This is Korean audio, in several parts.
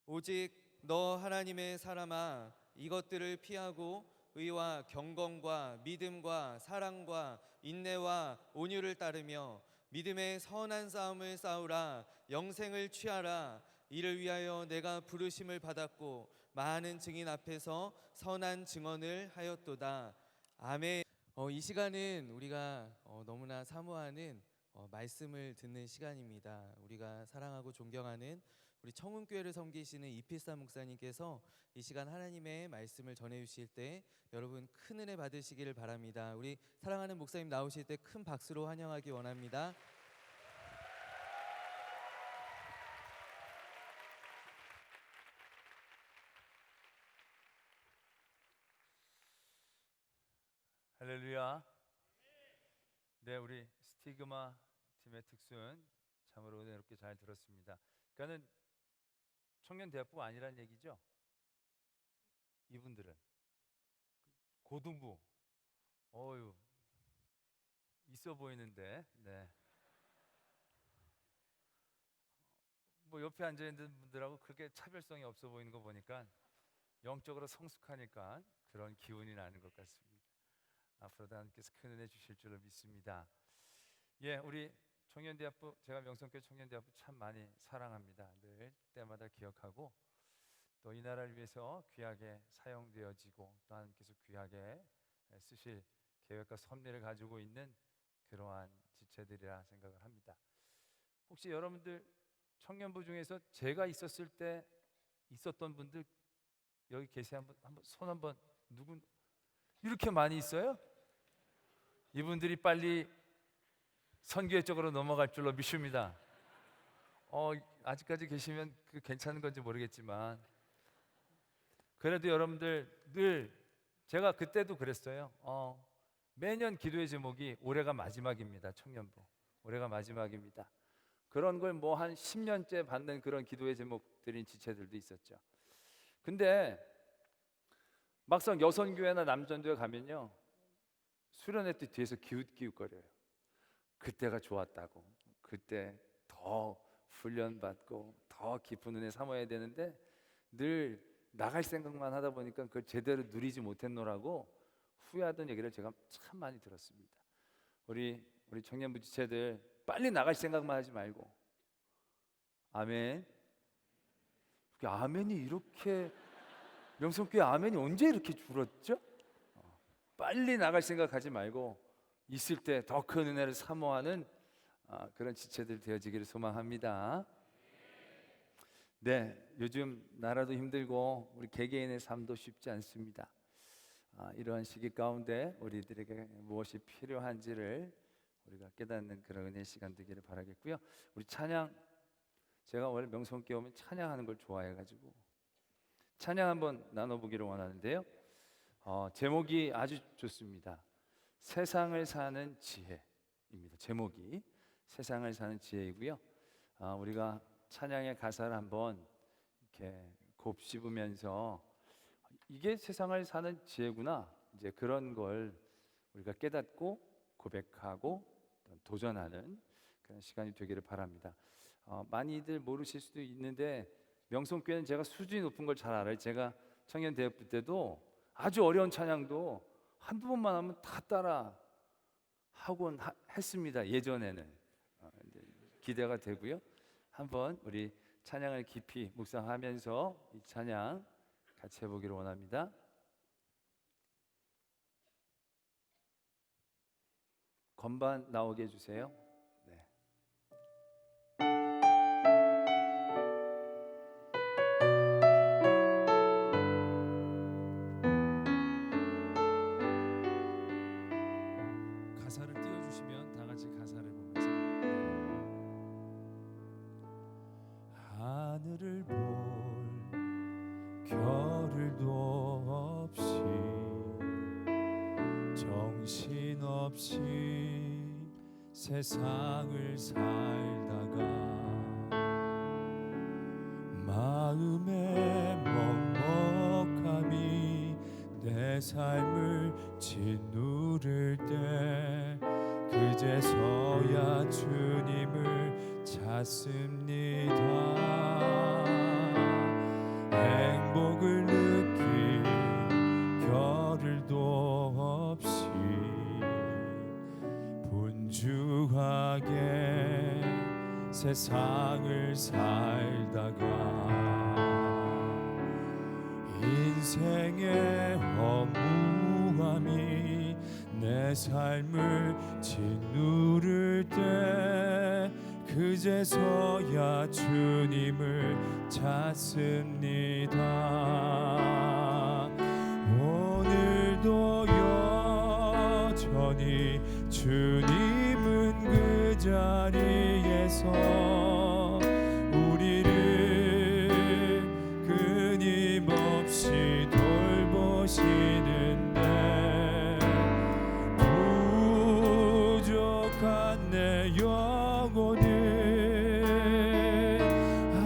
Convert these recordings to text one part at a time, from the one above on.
오직 너 하나님의 사람아, 이것들을 피하고 의와 경건과 믿음과 사랑과 인내와 온유를 따르며 믿음의 선한 싸움을 싸우라. 영생을 취하라. 이를 위하여 내가 부르심을 받았고 많은 증인 앞에서 선한 증언을 하였도다. 아멘. 이 시간은 우리가 너무나 사모하는 말씀을 듣는 시간입니다. 우리가 사랑하고 존경하는 우리 청운교회를 섬기시는 이필사 목사님께서 이 시간 하나님의 말씀을 전해 주실 때 여러분 큰 은혜 받으시기를 바랍니다. 우리 사랑하는 목사님 나오실 때 큰 박수로 환영하기 원합니다. 할렐루야. 네, 우리 스티그마 팀의 특순 참으로 은혜롭게 잘 들었습니다. 그러니까는 청년대학부가 아니란 얘기죠. 이분들은 고등부, 어유 있어 보이는데, 네. 뭐 옆에 앉아 있는 분들하고 그렇게 차별성이 없어 보이는 거 보니까 영적으로 성숙하니까 그런 기운이 나는 것 같습니다. 앞으로도 하나님께서 큰 은혜 주실 줄로 믿습니다. 예, 우리 청년대학부, 제가 명성교회 청년대학부 참 많이 사랑합니다. 늘 때마다 기억하고 또 이 나라를 위해서 귀하게 사용되어지고 또 하나님께서 귀하게 쓰실 계획과 섭리를 가지고 있는 그러한 지체들이라 생각을 합니다. 혹시 여러분들 청년부 중에서 제가 있었을 때 있었던 분들 여기 계세요? 한번 손 한번. 누군 이렇게 많이 있어요? 이분들이 빨리 선교회 쪽으로 넘어갈 줄로 믿습니다. 아직까지 계시면 괜찮은 건지 모르겠지만 그래도 여러분들 늘 제가 그때도 그랬어요. 매년 기도의 제목이 올해가 마지막입니다. 청년부 올해가 마지막입니다. 그런 걸 뭐 한 10년째 받는 그런 기도의 제목들인 지체들도 있었죠. 근데 막상 여선교회나 남전교회 가면요 수련회 때 뒤에서 기웃기웃거려요. 그때가 좋았다고, 그때 더 훈련받고 더 깊은 은혜 삼아야 되는데 늘 나갈 생각만 하다 보니까 그걸 제대로 누리지 못했노라고 후회하던 얘기를 제가 참 많이 들었습니다. 우리 청년부 지체들 빨리 나갈 생각만 하지 말고, 아멘. 아멘이 이렇게, 명성교회 아멘이 언제 이렇게 줄었죠? 빨리 나갈 생각하지 말고 있을 때 더 큰 은혜를 사모하는 그런 지체들 되어지기를 소망합니다. 네, 요즘 나라도 힘들고 우리 개개인의 삶도 쉽지 않습니다. 이러한 시기 가운데 우리들에게 무엇이 필요한지를 우리가 깨닫는 그런 은혜 시간 되기를 바라겠고요. 우리 찬양, 제가 원래 명성교회 오면 찬양하는 걸 좋아해가지고 찬양 한번 나눠보기를 원하는데요. 제목이 아주 좋습니다. 세상을 사는 지혜입니다. 제목이 세상을 사는 지혜이고요. 우리가 찬양의 가사를 한번 이렇게 곱씹으면서 이게 세상을 사는 지혜구나, 이제 그런 걸 우리가 깨닫고 고백하고 도전하는 그런 시간이 되기를 바랍니다. 많이들 모르실 수도 있는데 명성교회는 제가 수준이 높은 걸 잘 알아요. 제가 청년대학부 때도 아주 어려운 찬양도 한두 번만 하면 다 따라 하곤 했습니다. 예전에는 기대가 되고요. 한번 우리 찬양을 깊이 묵상하면서 이 찬양 같이 해보기를 원합니다. 건반 나오게 해주세요. 네. 가사를 띄워주시면 다 같이 가사를 보면서 하늘을 볼 겨를도 없이 정신없이 세상을 살다가 마음의 먹먹함이 내 삶을 짓누를 때 그제서야 주님을 찾습니다. 분주하게 세상을 살다가 인생의 허무함이 내 삶을 짓누를 때 그제서야 주님을 찾습니다. 오늘도 여전히 주님은 그 자리에서 우리를 끊임없이 돌보시는데 부족한 내 영혼을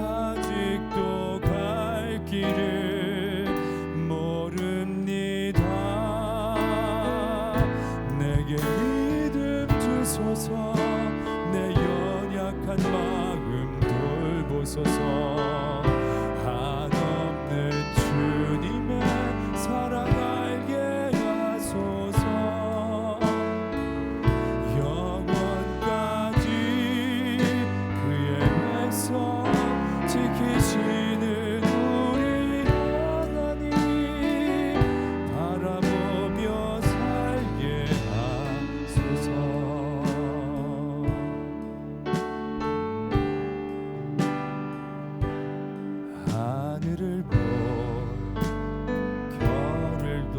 아직도 갈 길을 모릅니다. 내게 믿음 주소서, 내 연약한 마음 돌보소서. 한없는 주님의 사랑 알게 하소서. 영원까지 그의 백성 지키시는 우리 하나님 바라보며 살게 하소서. 하늘을 볼 겨를도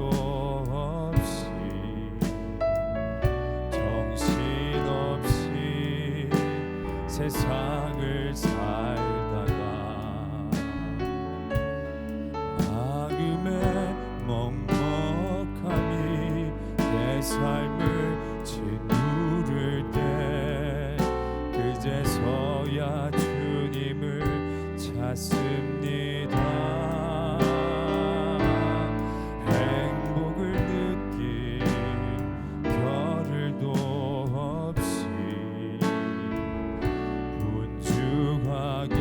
없이 정신없이 세상을 살다가 마음의 먹먹함이 내 삶을 짓누를 때 그제서야 주님을 찾습니다. 행복을 느낀 겨를도 없이 분주하게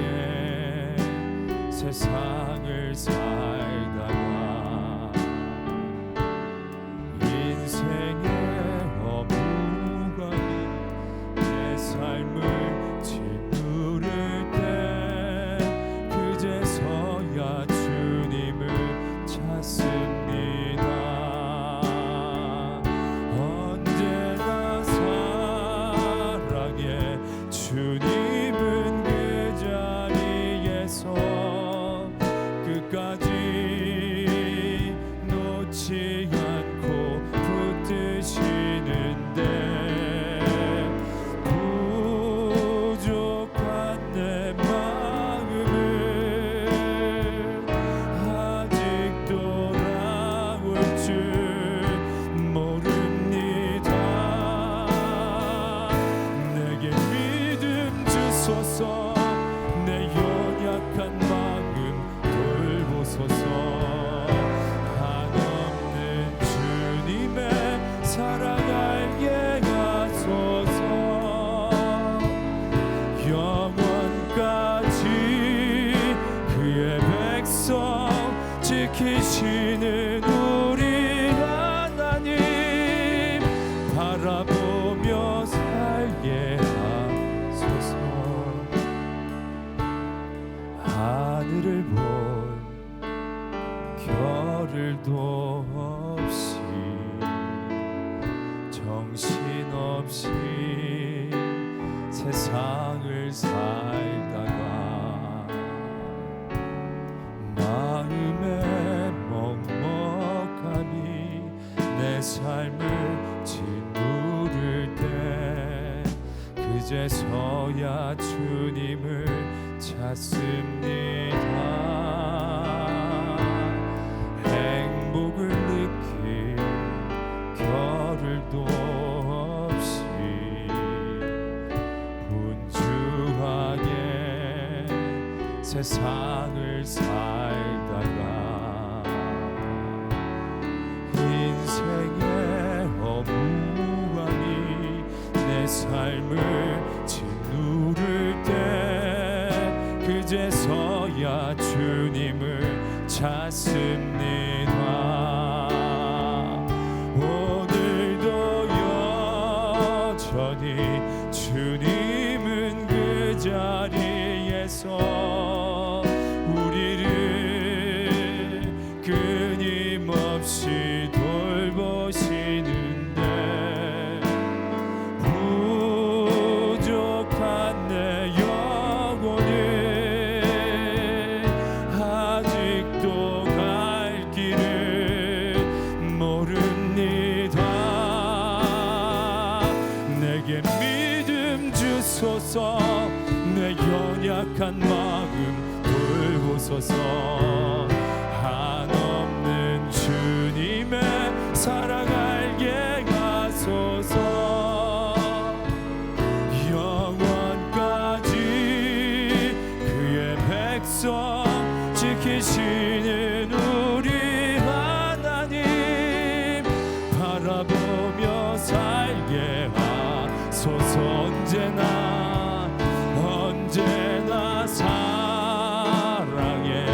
세상을 살다가 인생의 허무감이 내 삶을 짓누를 때 그제서야 주님을 찾습니다. 언제나 사랑해 주님은 그 자리에서 끝까지 놓지 않고 붙드시는데 부족한 내 마음을 아직도 돌아올 줄 모릅니다. 내게 믿음 주소서, 내 연약한 마음 돌보소서. 한없는 주님의 사랑 알게 하소서. 영원까지 그의 백성 지키시는 우리 하나님 바라보며 살게 하소서. 하늘을 볼 겨를도 없이 정신없이 세상을 살다가 마음의 먹먹함이 내 삶을 짓누를 때 그제서야 주님을 찾습니다. 행복을 느낀 겨를도 없이 분주하게 세상을 살다가 인생의 허무함이 내 삶을 짓누를 때 그제서야 주님을 찾습니다. 오늘도 여전히 주님은 그 자리에서 우리를 끊임없이 돌보시는데 부족한 내 영혼을 아직도 갈 길을 모릅니다. 내게 믿음 주소서, 내 연약한 마음 돌보소서. 한없는 주님의 사랑 알게 하소서. 영원까지 그의 백성 지키시는 우리 하나님 바라보며 살게 하소서. 언제나 사랑해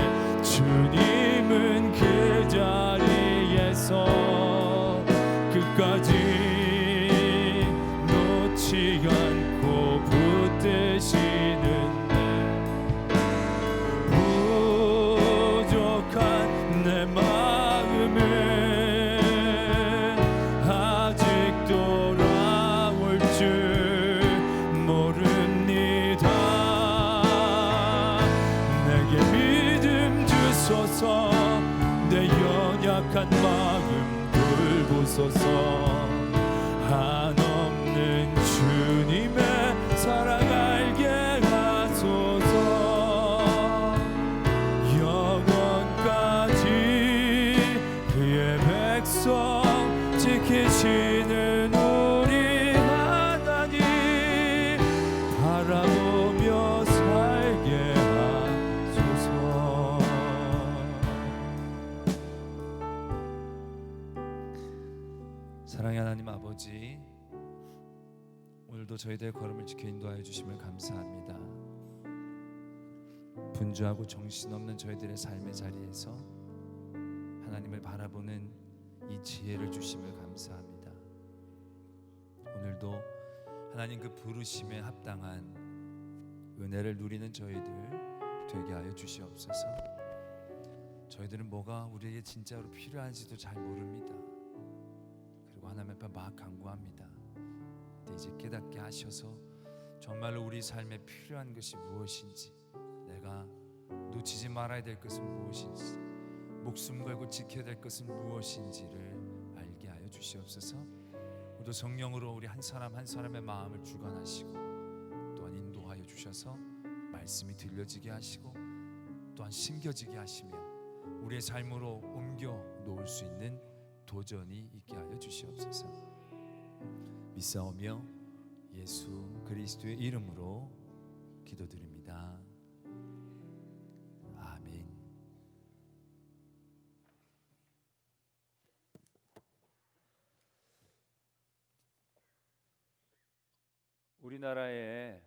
주님은 그 자리에서 끝까지 놓지 않고 붙드시는데 부족한 내 마음을 아직 돌아올 줄 모릅니다. 내게 믿음 주소서, 내 연약한 마음 돌보소서. 한없는 주님의 사랑 알게 하소서. 영원까지 그의 백성 지키시는 우리 하나님 바라보며 살게 하소서. 사랑의 하나님 아버지, 오늘도 저희들의 걸음을 지켜 인도하여 주심을 감사합니다. 분주하고 정신없는 저희들의 삶의 자리에서 하나님을 바라보는 이 지혜를 주심을 감사합니다. 오늘도 하나님 그 부르심에 합당한 은혜를 누리는 저희들 되게 하여 주시옵소서. 저희들은 뭐가 우리에게 진짜로 필요한지도 잘 모릅니다. 그리고 하나님 앞에 막 간구합니다. 근데 이제 깨닫게 하셔서 정말로 우리 삶에 필요한 것이 무엇인지, 내가 놓치지 말아야 될 것은 무엇인지, 목숨 걸고 지켜야 될 것은 무엇인지를 알게 하여 주시옵소서. 우리도 성령으로 우리 한 사람 한 사람의 마음을 주관하시고 또한 인도하여 주셔서 말씀이 들려지게 하시고 또한 심겨지게 하시며 우리의 삶으로 옮겨 놓을 수 있는 도전이 있게 하여 주시옵소서. 믿사오며 예수 그리스도의 이름으로 기도드립니다. 아멘. 우리나라에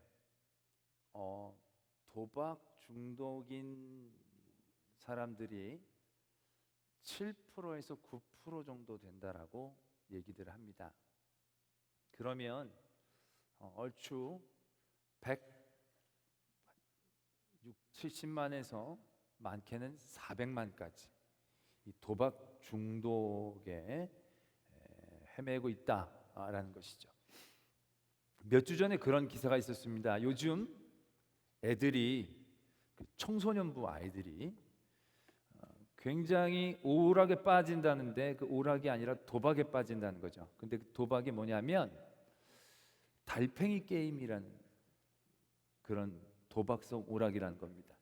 도박 중독인 사람들이 7%에서 9% 정도 된다라고 얘기들 합니다. 그러면 얼추 170만에서 많게는 400만까지 이 도박 중독에 헤매고 있다라는 것이죠. 몇 주 전에 그런 기사가 있었습니다. 요즘 애들이, 청소년부 아이들이 굉장히 오락에 빠진다는데 그 오락이 아니라 도박에 빠진다는 거죠. 근데 그 도박이 뭐냐면 달팽이 게임이라는 그런 도박성 오락이라는 겁니다.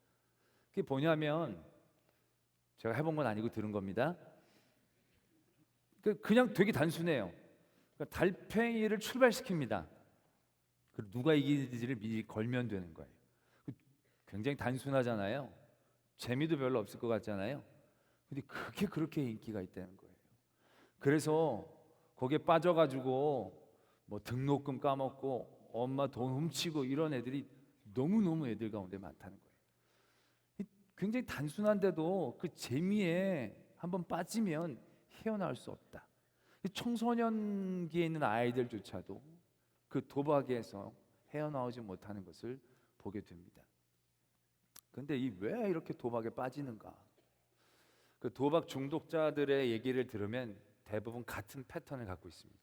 그게 뭐냐면 제가 해본 건 아니고 들은 겁니다. 그냥 되게 단순해요. 그러니까 달팽이를 출발시킵니다. 그리고 누가 이기는지를 미리 걸면 되는 거예요. 굉장히 단순하잖아요. 재미도 별로 없을 것 같잖아요. 근데 그게 그렇게 인기가 있다는 거예요. 그래서 거기에 빠져가지고 뭐 등록금 까먹고 엄마 돈 훔치고 이런 애들이 너무너무 애들 가운데 많다는 거예요. 굉장히 단순한데도 그 재미에 한번 빠지면 헤어나올 수 없다. 청소년기에 있는 아이들조차도 그 도박에서 헤어나오지 못하는 것을 보게 됩니다. 근데 이 왜 이렇게 도박에 빠지는가? 그 도박 중독자들의 얘기를 들으면 대부분 같은 패턴을 갖고 있습니다.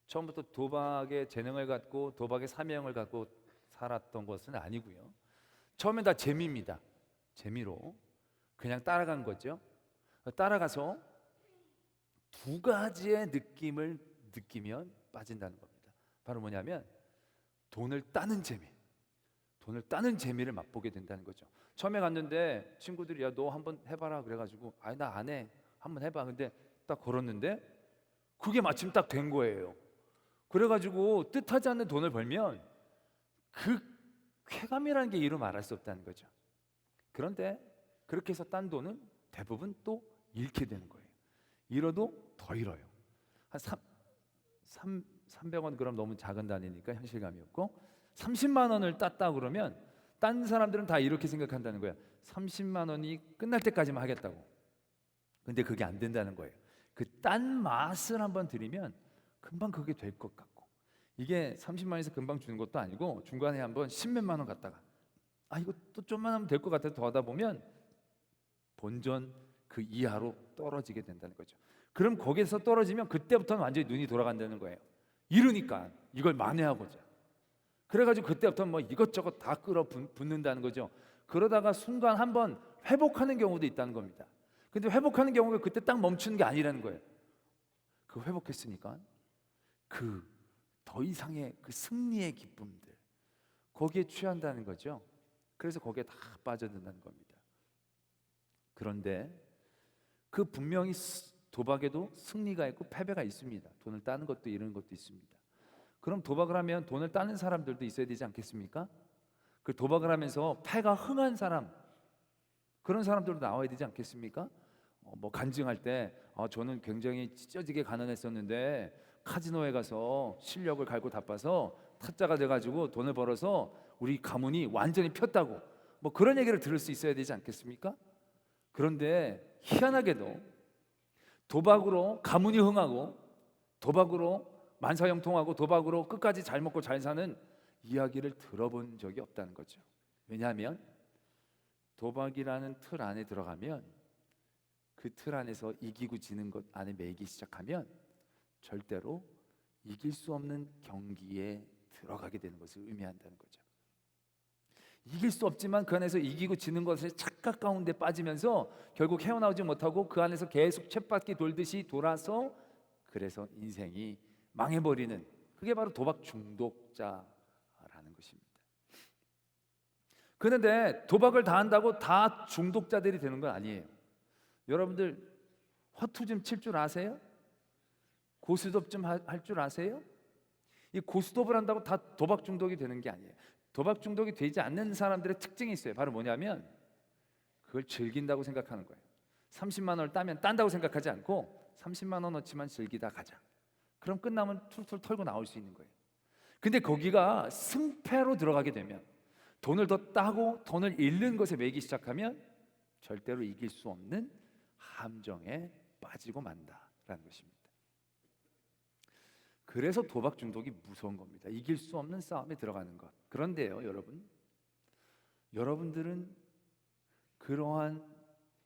처음부터 도박의 재능을 갖고 도박의 사명을 갖고 살았던 것은 아니고요. 처음엔 다 재미입니다. 재미로 그냥 따라간 거죠. 따라가서 두 가지의 느낌을 느끼면 빠진다는 겁니다. 바로 뭐냐면 돈을 따는 재미, 돈을 따는 재미를 맛보게 된다는 거죠. 처음에 갔는데 친구들이 야 너 한번 해봐라 그래가지고 아니 나 안 해, 한번 해봐. 근데 딱 걸었는데 그게 마침 딱 된 거예요. 그래가지고 뜻하지 않는 돈을 벌면 그 쾌감이라는 게 이루 말할 수 없다는 거죠. 그런데 그렇게 해서 딴 돈은 대부분 또 잃게 되는 거예요. 잃어도 더 잃어요. 한 300원 그럼 너무 작은 단위니까 현실감이 없고 30만 원을 땄다 그러면 딴 사람들은 다 이렇게 생각한다는 거야. 30만 원이 끝날 때까지만 하겠다고. 근데 그게 안 된다는 거예요. 그 딴 맛을 한번 들이면 금방 그게 될 것 같고, 이게 30만 원에서 금방 주는 것도 아니고 중간에 한번 10몇만 원 갖다가 아 이거 또 좀만 하면 될 것 같아서 더 하다 보면 본전 그 이하로 떨어지게 된다는 거죠. 그럼 거기에서 떨어지면 그때부터는 완전히 눈이 돌아간다는 거예요. 이러니까 이걸 만회하고자. 그래가지고 그때부터는 뭐 이것저것 다 끌어붙는다는 거죠. 그러다가 순간 한번 회복하는 경우도 있다는 겁니다. 근데 회복하는 경우가 그때 딱 멈추는 게 아니라는 거예요. 그 회복했으니까 그 더 이상의 그 승리의 기쁨들 거기에 취한다는 거죠. 그래서 거기에 다 빠져든다는 겁니다. 그런데 그 분명히 도박에도 승리가 있고 패배가 있습니다. 돈을 따는 것도 이런 것도 있습니다. 그럼 도박을 하면 돈을 따는 사람들도 있어야 되지 않겠습니까? 그 도박을 하면서 패가 흥한 사람, 그런 사람들도 나와야 되지 않겠습니까? 뭐 간증할 때 저는 굉장히 찢어지게 가난했었는데 카지노에 가서 실력을 갈고 닦아서 타짜가 돼가지고 돈을 벌어서 우리 가문이 완전히 폈다고, 뭐 그런 얘기를 들을 수 있어야 되지 않겠습니까? 그런데 희한하게도 도박으로 가문이 흥하고 도박으로 만사형통하고 도박으로 끝까지 잘 먹고 잘 사는 이야기를 들어본 적이 없다는 거죠. 왜냐하면 도박이라는 틀 안에 들어가면 그 틀 안에서 이기고 지는 것 안에 매이기 시작하면 절대로 이길 수 없는 경기에 들어가게 되는 것을 의미한다는 거죠. 이길 수 없지만 그 안에서 이기고 지는 것의 착각 가운데 빠지면서 결국 헤어나오지 못하고 그 안에서 계속 쳇바퀴 돌듯이 돌아서 그래서 인생이 망해버리는, 그게 바로 도박 중독자라는 것입니다. 그런데 도박을 다 한다고 다 중독자들이 되는 건 아니에요. 여러분들 화투 좀 칠 줄 아세요? 고스톱 좀 할 줄 아세요? 이 고스톱을 한다고 다 도박 중독이 되는 게 아니에요. 도박 중독이 되지 않는 사람들의 특징이 있어요. 바로 뭐냐면 그걸 즐긴다고 생각하는 거예요. 30만 원을 따면 딴다고 생각하지 않고 30만 원어치만 즐기다 가자. 그럼 끝나면 툴툴 털고 나올 수 있는 거예요. 근데 거기가 승패로 들어가게 되면 돈을 더 따고 돈을 잃는 것에 매기 시작하면 절대로 이길 수 없는 함정에 빠지고 만다라는 것입니다. 그래서 도박 중독이 무서운 겁니다. 이길 수 없는 싸움에 들어가는 것. 그런데요, 여러분들은 그러한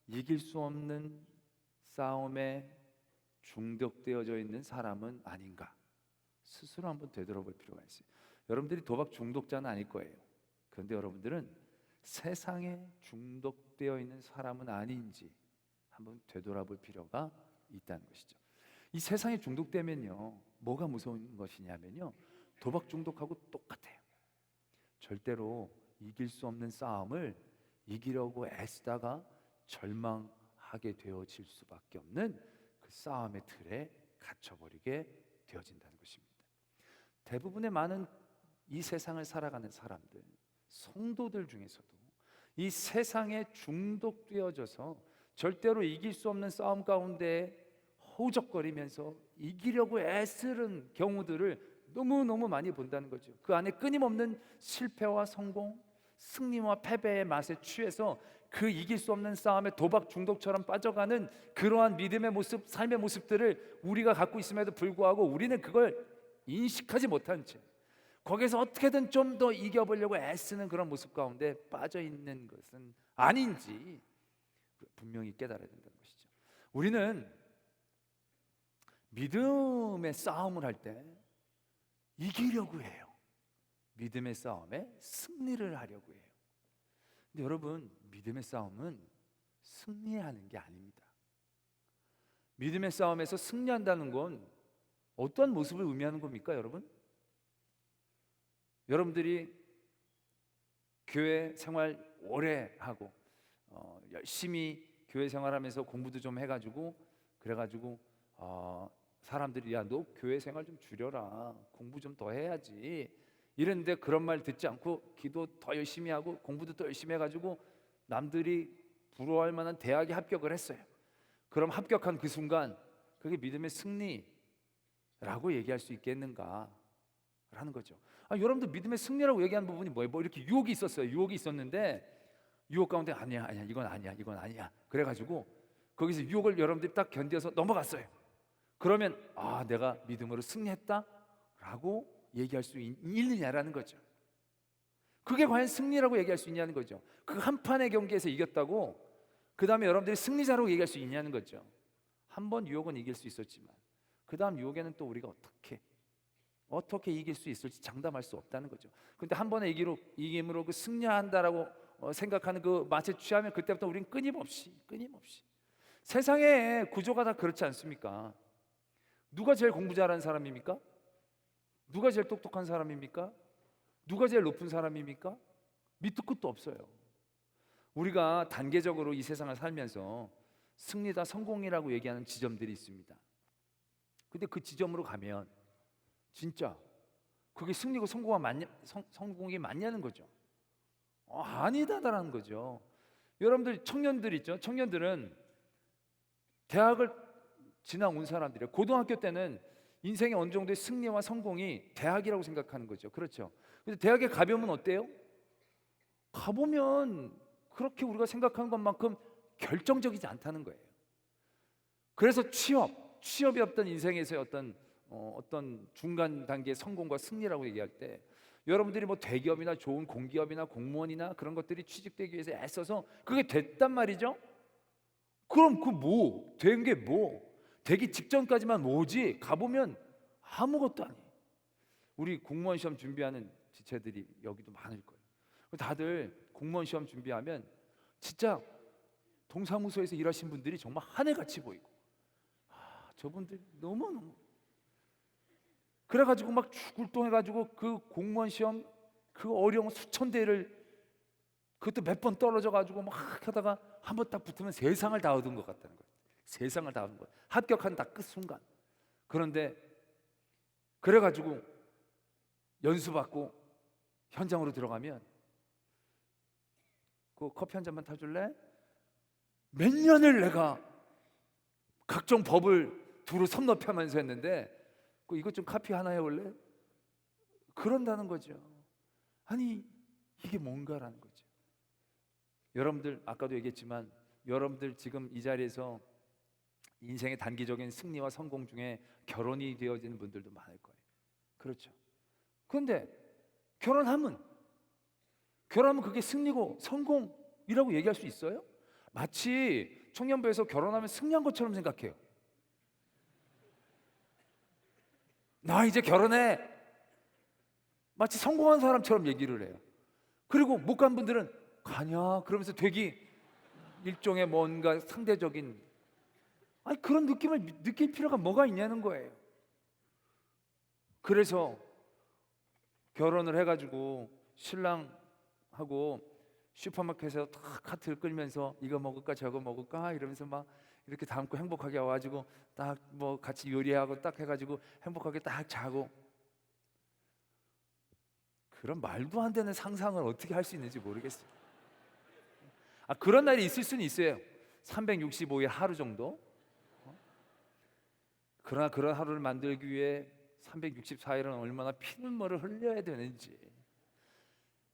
이길 수 없는 싸움에 중독되어져 있는 사람은 아닌가? 스스로 한번 되돌아볼 필요가 있어요. 여러분들이 도박 중독자는 아닐 거예요. 그런데 여러분들은 세상에 중독되어 있는 사람은 아닌지 한번 되돌아볼 필요가 있다는 것이죠. 이 세상에 중독되면요, 뭐가 무서운 것이냐면요, 도박 중독하고 똑같아요. 절대로 이길 수 없는 싸움을 이기려고 애쓰다가 절망하게 되어질 수밖에 없는 그 싸움의 틀에 갇혀버리게 되어진다는 것입니다. 대부분의 많은 이 세상을 살아가는 사람들, 성도들 중에서도 이 세상에 중독되어져서 절대로 이길 수 없는 싸움 가운데 허우적거리면서 이기려고 애쓰는 경우들을 너무너무 많이 본다는 거죠. 그 안에 끊임없는 실패와 성공, 승리와 패배의 맛에 취해서 그 이길 수 없는 싸움에 도박 중독처럼 빠져가는 그러한 믿음의 모습, 삶의 모습들을 우리가 갖고 있음에도 불구하고 우리는 그걸 인식하지 못한 채 거기서 어떻게든 좀 더 이겨보려고 애쓰는 그런 모습 가운데 빠져 있는 것은 아닌지 분명히 깨달아야 된다는 것이죠. 우리는 믿음의 싸움을 할 때 이기려고 해요. 믿음의 싸움에 승리를 하려고 해요. 근데 여러분, 믿음의 싸움은 승리하는 게 아닙니다. 믿음의 싸움에서 승리한다는 건 어떤 모습을 의미하는 겁니까, 여러분? 여러분들이 교회 생활 오래 하고 열심히 교회 생활하면서 공부도 좀 해가지고 그래가지고 사람들이 야, 너 교회 생활 좀 줄여라, 공부 좀 더 해야지 이랬는데 그런 말 듣지 않고 기도 더 열심히 하고 공부도 더 열심히 해가지고 남들이 부러워할 만한 대학에 합격을 했어요. 그럼 합격한 그 순간 그게 믿음의 승리라고 얘기할 수 있겠는가 라는 거죠. 여러분들 믿음의 승리라고 얘기하는 부분이 뭐예요? 뭐 이렇게 유혹이 있었어요. 유혹이 있었는데 유혹 가운데 아니야 이건 아니야 그래가지고 거기서 유혹을 여러분들이 딱 견뎌서 넘어갔어요. 그러면 내가 믿음으로 승리했다 라고 얘기할 수 있느냐라는 거죠. 그게 과연 승리라고 얘기할 수 있냐는 거죠. 그 한 판의 경기에서 이겼다고 그 다음에 여러분들이 승리자라고 얘기할 수 있냐는 거죠. 한 번 유혹은 이길 수 있었지만 그 다음 유혹에는 또 우리가 어떻게 이길 수 있을지 장담할 수 없다는 거죠. 근데 한 번의 이김으로 그 승리한다라고 생각하는 그 맛에 취하면 그때부터 우리는 끊임없이 세상의 구조가 다 그렇지 않습니까? 누가 제일 공부 잘하는 사람입니까? 누가 제일 똑똑한 사람입니까? 누가 제일 높은 사람입니까? 밑도 끝도 없어요. 우리가 단계적으로 이 세상을 살면서 승리다, 성공이라고 얘기하는 지점들이 있습니다. 근데 그 지점으로 가면 진짜 그게 승리고 성공이 맞냐는 거죠. 아니다라는 거죠. 여러분들 청년들 있죠? 청년들은 대학을 지나온 사람들이에요. 고등학교 때는 인생의 어느 정도의 승리와 성공이 대학이라고 생각하는 거죠. 그렇죠? 근데 대학에 가보면 어때요? 가보면 그렇게 우리가 생각하는 것만큼 결정적이지 않다는 거예요. 그래서 취업이 어떤 인생에서의 어떤 중간 단계의 성공과 승리라고 얘기할 때 여러분들이 뭐 대기업이나 좋은 공기업이나 공무원이나 그런 것들이 취직되기 위해서 애써서 그게 됐단 말이죠. 그럼 된 게 되기 직전까지만 뭐지? 가보면 아무것도 아니에요. 우리 공무원 시험 준비하는 지체들이 여기도 많을 거예요. 다들 공무원 시험 준비하면 진짜 동사무소에서 일하신 분들이 정말 하늘같이 보이고 저분들 너무너무 그래가지고 막 죽을똥해가지고 그 공무원 시험 그 어려운 수천 대를 그것도 몇 번 떨어져가지고 막 하다가 한 번 딱 붙으면 세상을 다 얻은 것 같다는 거예요. 세상을 다 얻은 거예요. 합격한 딱 끝 순간. 그런데 그래가지고 연수받고 현장으로 들어가면 그 커피 한 잔만 타줄래? 몇 년을 내가 각종 법을 두루 섭렵하면서 했는데 이것 좀 카피 하나 해올래? 그런다는 거죠. 아니 이게 뭔가라는 거죠. 여러분들 아까도 얘기했지만 여러분들 지금 이 자리에서 인생의 단기적인 승리와 성공 중에 결혼이 되어지는 분들도 많을 거예요. 그렇죠. 그런데 결혼하면 그게 승리고 성공이라고 얘기할 수 있어요? 마치 청년부에서 결혼하면 승리한 것처럼 생각해요. 나 이제 결혼해. 마치 성공한 사람처럼 얘기를 해요. 그리고 못 간 분들은 가냐? 그러면서 되게 일종의 뭔가 상대적인 그런 느낌을 느낄 필요가 뭐가 있냐는 거예요. 그래서 결혼을 해가지고 신랑하고 슈퍼마켓에서 딱 카트를 끌면서 이거 먹을까 저거 먹을까 이러면서 막 이렇게 담고 행복하게 와가지고 딱 뭐 같이 요리하고 딱 해가지고 행복하게 딱 자고 그런 말도 안 되는 상상을 어떻게 할 수 있는지 모르겠어요. 그런 날이 있을 수는 있어요. 365일 하루 정도. 그러나 그런 하루를 만들기 위해 364일은 얼마나 피눈물을 흘려야 되는지.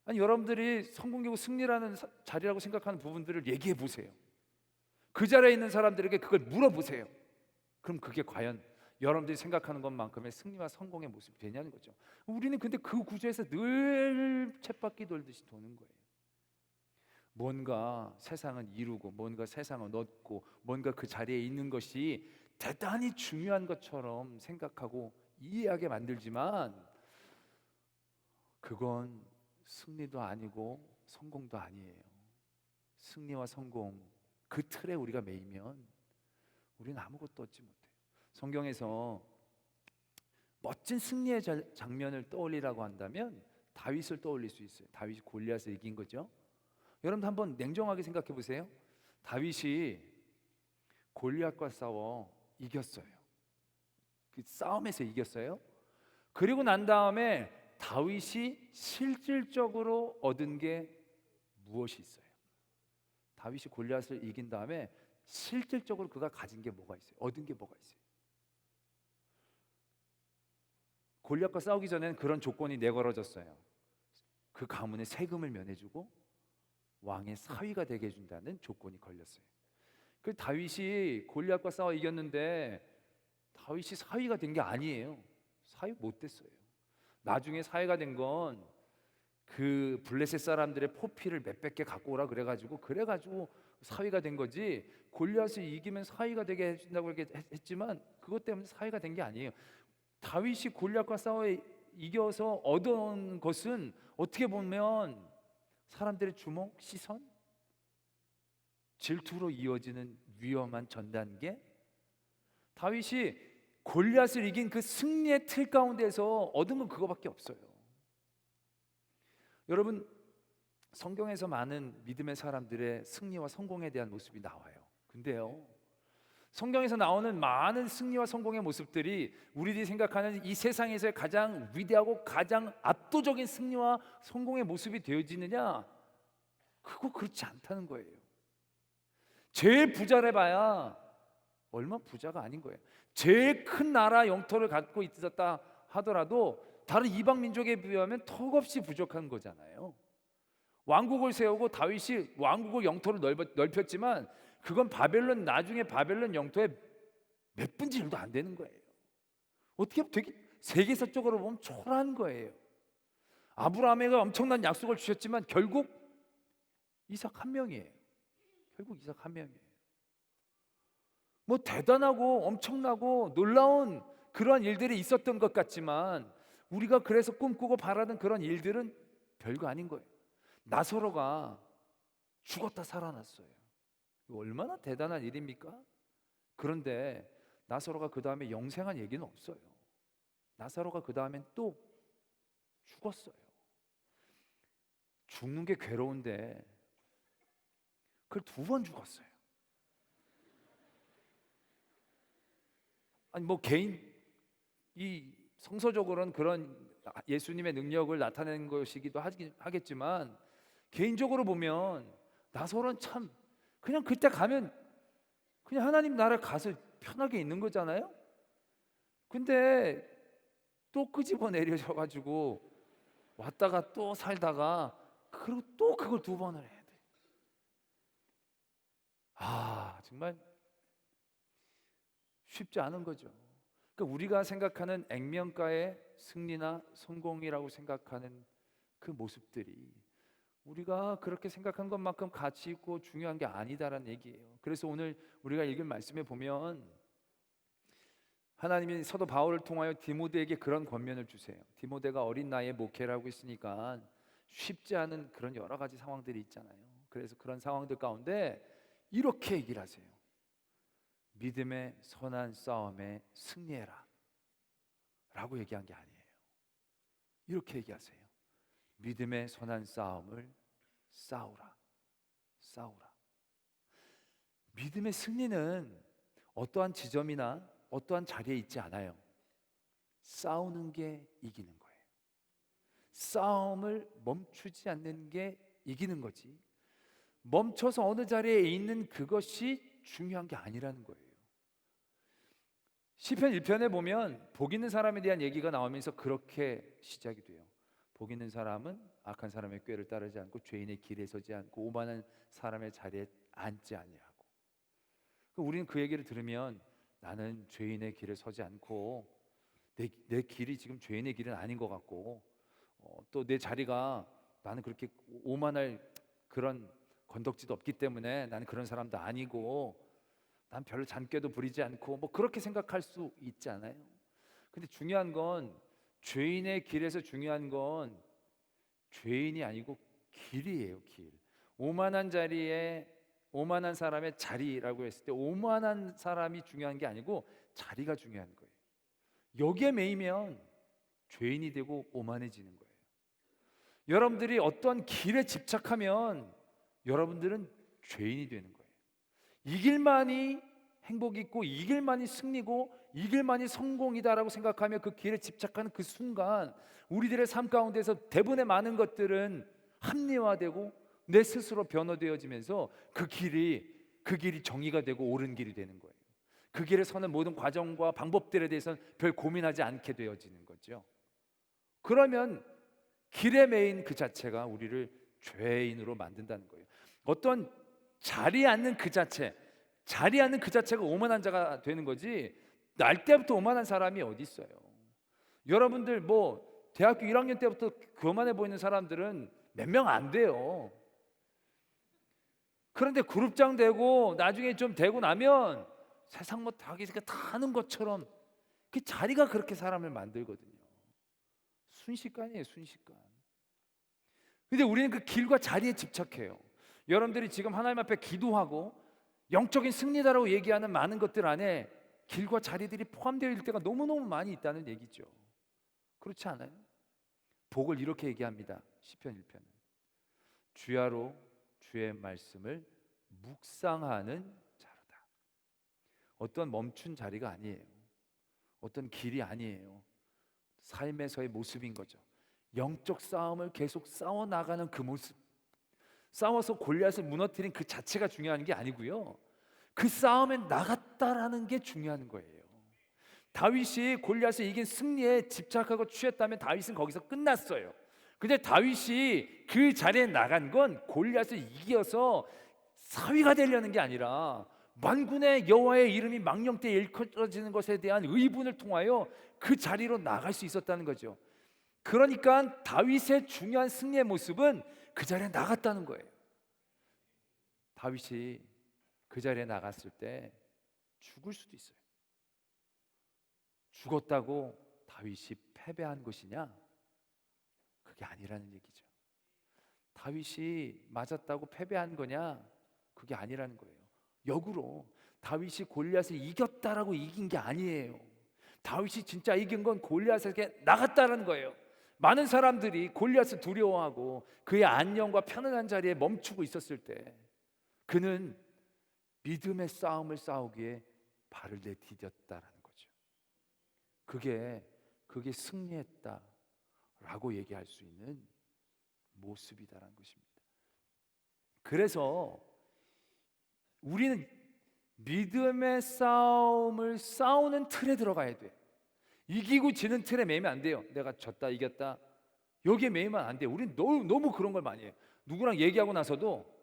여러분들이 성공이고 승리라는 자리라고 생각하는 부분들을 얘기해 보세요. 그 자리에 있는 사람들에게 그걸 물어보세요. 그럼 그게 과연 여러분들이 생각하는 것만큼의 승리와 성공의 모습이 되냐는 거죠. 우리는 근데 그 구조에서 늘 쳇바퀴 돌듯이 도는 거예요. 뭔가 세상은 이루고 뭔가 세상은 얻고 뭔가 그 자리에 있는 것이 대단히 중요한 것처럼 생각하고 이해하게 만들지만 그건 승리도 아니고 성공도 아니에요. 승리와 성공 그 틀에 우리가 매이면 우리는 아무것도 얻지 못해요. 성경에서 멋진 승리의 장면을 떠올리라고 한다면 다윗을 떠올릴 수 있어요. 다윗이 골리앗을 이긴 거죠. 여러분 한번 냉정하게 생각해 보세요. 다윗이 골리앗과 싸워 이겼어요. 그 싸움에서 이겼어요. 그리고 난 다음에 다윗이 실질적으로 얻은 게 무엇이 있어요? 다윗이 골리앗을 이긴 다음에 실질적으로 그가 가진 게 뭐가 있어요? 얻은 게 뭐가 있어요? 골리앗과 싸우기 전에는 그런 조건이 내걸어졌어요. 그 가문의 세금을 면해주고 왕의 사위가 되게 해준다는 조건이 걸렸어요. 그 다윗이 골리앗과 싸워 이겼는데 다윗이 사위가 된 게 아니에요. 사위 못 됐어요. 나중에 사위가 된 건 그 블레셋 사람들의 포피를 몇백 개 갖고 오라 그래가지고 사위가 된 거지. 골리앗을 이기면 사위가 되게 해준다고 이렇게 했지만 그것 때문에 사위가 된 게 아니에요. 다윗이 골리앗과 싸워 이겨서 얻은 것은 어떻게 보면 사람들의 주목, 시선, 질투로 이어지는 위험한 전단계. 다윗이 골리앗을 이긴 그 승리의 틀 가운데서 얻은 건 그거밖에 없어요. 여러분 성경에서 많은 믿음의 사람들의 승리와 성공에 대한 모습이 나와요. 근데요 성경에서 나오는 많은 승리와 성공의 모습들이 우리들이 생각하는 이 세상에서의 가장 위대하고 가장 압도적인 승리와 성공의 모습이 되어지느냐? 그거 그렇지 않다는 거예요. 제일 부자래 봐야 얼마 부자가 아닌 거예요. 제일 큰 나라 영토를 갖고 있었다 하더라도 다른 이방 민족에 비하면 턱없이 부족한 거잖아요. 왕국을 세우고 다윗이 왕국을 영토를 넓혔지만 그건 나중에 바벨론 영토의 몇 분의 1도 안 되는 거예요. 어떻게 되게 세계사적으로 보면 초라한 거예요. 아브라함에게 엄청난 약속을 주셨지만 결국 이삭 한 명이에요. 뭐 대단하고 엄청나고 놀라운 그러한 일들이 있었던 것 같지만 우리가 그래서 꿈꾸고 바라는 그런 일들은 별거 아닌 거예요. 나사로가 죽었다 살아났어요. 이거 얼마나 대단한 일입니까? 그런데 나사로가 그 다음에 영생한 얘기는 없어요. 나사로가 그 다음엔 또 죽었어요. 죽는 게 괴로운데 그걸 2번 죽었어요. 아니 뭐 개인 이 성서적으로는 그런 예수님의 능력을 나타내는 것이기도 하겠지만 개인적으로 보면 나사로는 참 그냥 그때 가면 그냥 하나님 나라 가서 편하게 있는 거잖아요. 근데 또 끄집어 내려져 가지고 왔다가 또 살다가 그리고 또 그걸 2번을 해야 돼. 정말 쉽지 않은 거죠. 그러니까 우리가 생각하는 액면가의 승리나 성공이라고 생각하는 그 모습들이 우리가 그렇게 생각한 것만큼 가치 있고 중요한 게 아니다라는 얘기예요. 그래서 오늘 우리가 읽은 말씀에 보면 하나님이 사도 바울을 통하여 디모데에게 그런 권면을 주세요. 디모데가 어린 나이에 목회를 하고 있으니까 쉽지 않은 그런 여러 가지 상황들이 있잖아요. 그래서 그런 상황들 가운데 이렇게 얘기를 하세요. 믿음의 선한 싸움에 승리해라 라고 얘기한 게 아니에요. 이렇게 얘기하세요. 믿음의 선한 싸움을 싸우라. 믿음의 승리는 어떠한 지점이나 어떠한 자리에 있지 않아요. 싸우는 게 이기는 거예요. 싸움을 멈추지 않는 게 이기는 거지. 멈춰서 어느 자리에 있는 그것이 중요한 게 아니라는 거예요. 시편 1편에 보면 복 있는 사람에 대한 얘기가 나오면서 그렇게 시작이 돼요. 복 있는 사람은 악한 사람의 꾀를 따르지 않고 죄인의 길에 서지 않고 오만한 사람의 자리에 앉지 아니하고. 우리는 그 얘기를 들으면 나는 죄인의 길에 서지 않고 내 길이 지금 죄인의 길은 아닌 것 같고 또 내 자리가 나는 그렇게 오만할 그런 건덕지도 없기 때문에 나는 그런 사람도 아니고 난 별로 잔꾀도 부리지 않고 뭐 그렇게 생각할 수 있잖아요. 근데 중요한 건 죄인의 길에서 중요한 건 죄인이 아니고 길이에요. 길. 오만한 자리에 오만한 사람의 자리라고 했을 때 오만한 사람이 중요한 게 아니고 자리가 중요한 거예요. 여기에 매이면 죄인이 되고 오만해지는 거예요. 여러분들이 어떤 길에 집착하면 여러분들은 죄인이 되는 거예요. 이 길만이 행복이 있고 이 길만이 승리고 이 길만이 성공이다라고 생각하며 그 길에 집착하는 그 순간 우리들의 삶 가운데서 대부분의 많은 것들은 합리화되고 내 스스로 변화되어지면서 그 길이 정의가 되고 옳은 길이 되는 거예요. 그 길에 서는 모든 과정과 방법들에 대해서는 별 고민하지 않게 되어지는 거죠. 그러면 길에 매인 그 자체가 우리를 죄인으로 만든다는 거예요. 어떤 자리에 앉는 그 자체가 오만한 자가 되는 거지 날 때부터 오만한 사람이 어디 있어요? 여러분들 뭐 대학교 1학년 때부터 교만해 보이는 사람들은 몇 명 안 돼요. 그런데 그룹장 되고 나중에 좀 되고 나면 세상 뭐 다 하는 것처럼 그 자리가 그렇게 사람을 만들거든요. 순식간이에요, 순식간. 근데 우리는 그 길과 자리에 집착해요. 여러분들이 지금 하나님 앞에 기도하고 영적인 승리다라고 얘기하는 많은 것들 안에 길과 자리들이 포함되어 있을 때가 너무너무 많이 있다는 얘기죠. 그렇지 않아요? 복을 이렇게 얘기합니다. 시편 1편은 주야로 주의 말씀을 묵상하는 자로다. 어떤 멈춘 자리가 아니에요. 어떤 길이 아니에요. 삶에서의 모습인 거죠. 영적 싸움을 계속 싸워 나가는 그 모습. 싸워서 골리앗을 무너뜨린 그 자체가 중요한 게 아니고요. 그 싸움에 나갔다라는 게 중요한 거예요. 다윗이 골리앗을 이긴 승리에 집착하고 취했다면 다윗은 거기서 끝났어요. 근데 다윗이 그 자리에 나간 건 골리앗을 이겨서 사위가 되려는 게 아니라 만군의 여호와의 이름이 망령되이 일컬어지는 것에 대한 의분을 통하여 그 자리로 나갈 수 있었다는 거죠. 그러니까 다윗의 중요한 승리의 모습은 그 자리에 나갔다는 거예요. 다윗이 그 자리에 나갔을 때 죽을 수도 있어요. 죽었다고 다윗이 패배한 것이냐? 그게 아니라는 얘기죠. 다윗이 맞았다고 패배한 거냐? 그게 아니라는 거예요. 역으로 다윗이 골리앗을 이겼다라고 이긴 게 아니에요. 다윗이 진짜 이긴 건 골리앗에게 나갔다라는 거예요. 많은 사람들이 골리앗을 두려워하고 그의 안녕과 편안한 자리에 멈추고 있었을 때 그는 믿음의 싸움을 싸우기에 발을 내디뎠다라는 거죠. 그게 승리했다라고 얘기할 수 있는 모습이다라는 것입니다. 그래서 우리는 믿음의 싸움을 싸우는 틀에 들어가야 돼. 이기고 지는 틀에 매이면 안 돼요. 내가 졌다 이겼다 여기에 매이면 안 돼요. 우리는 너무 그런 걸 많이 해요. 누구랑 얘기하고 나서도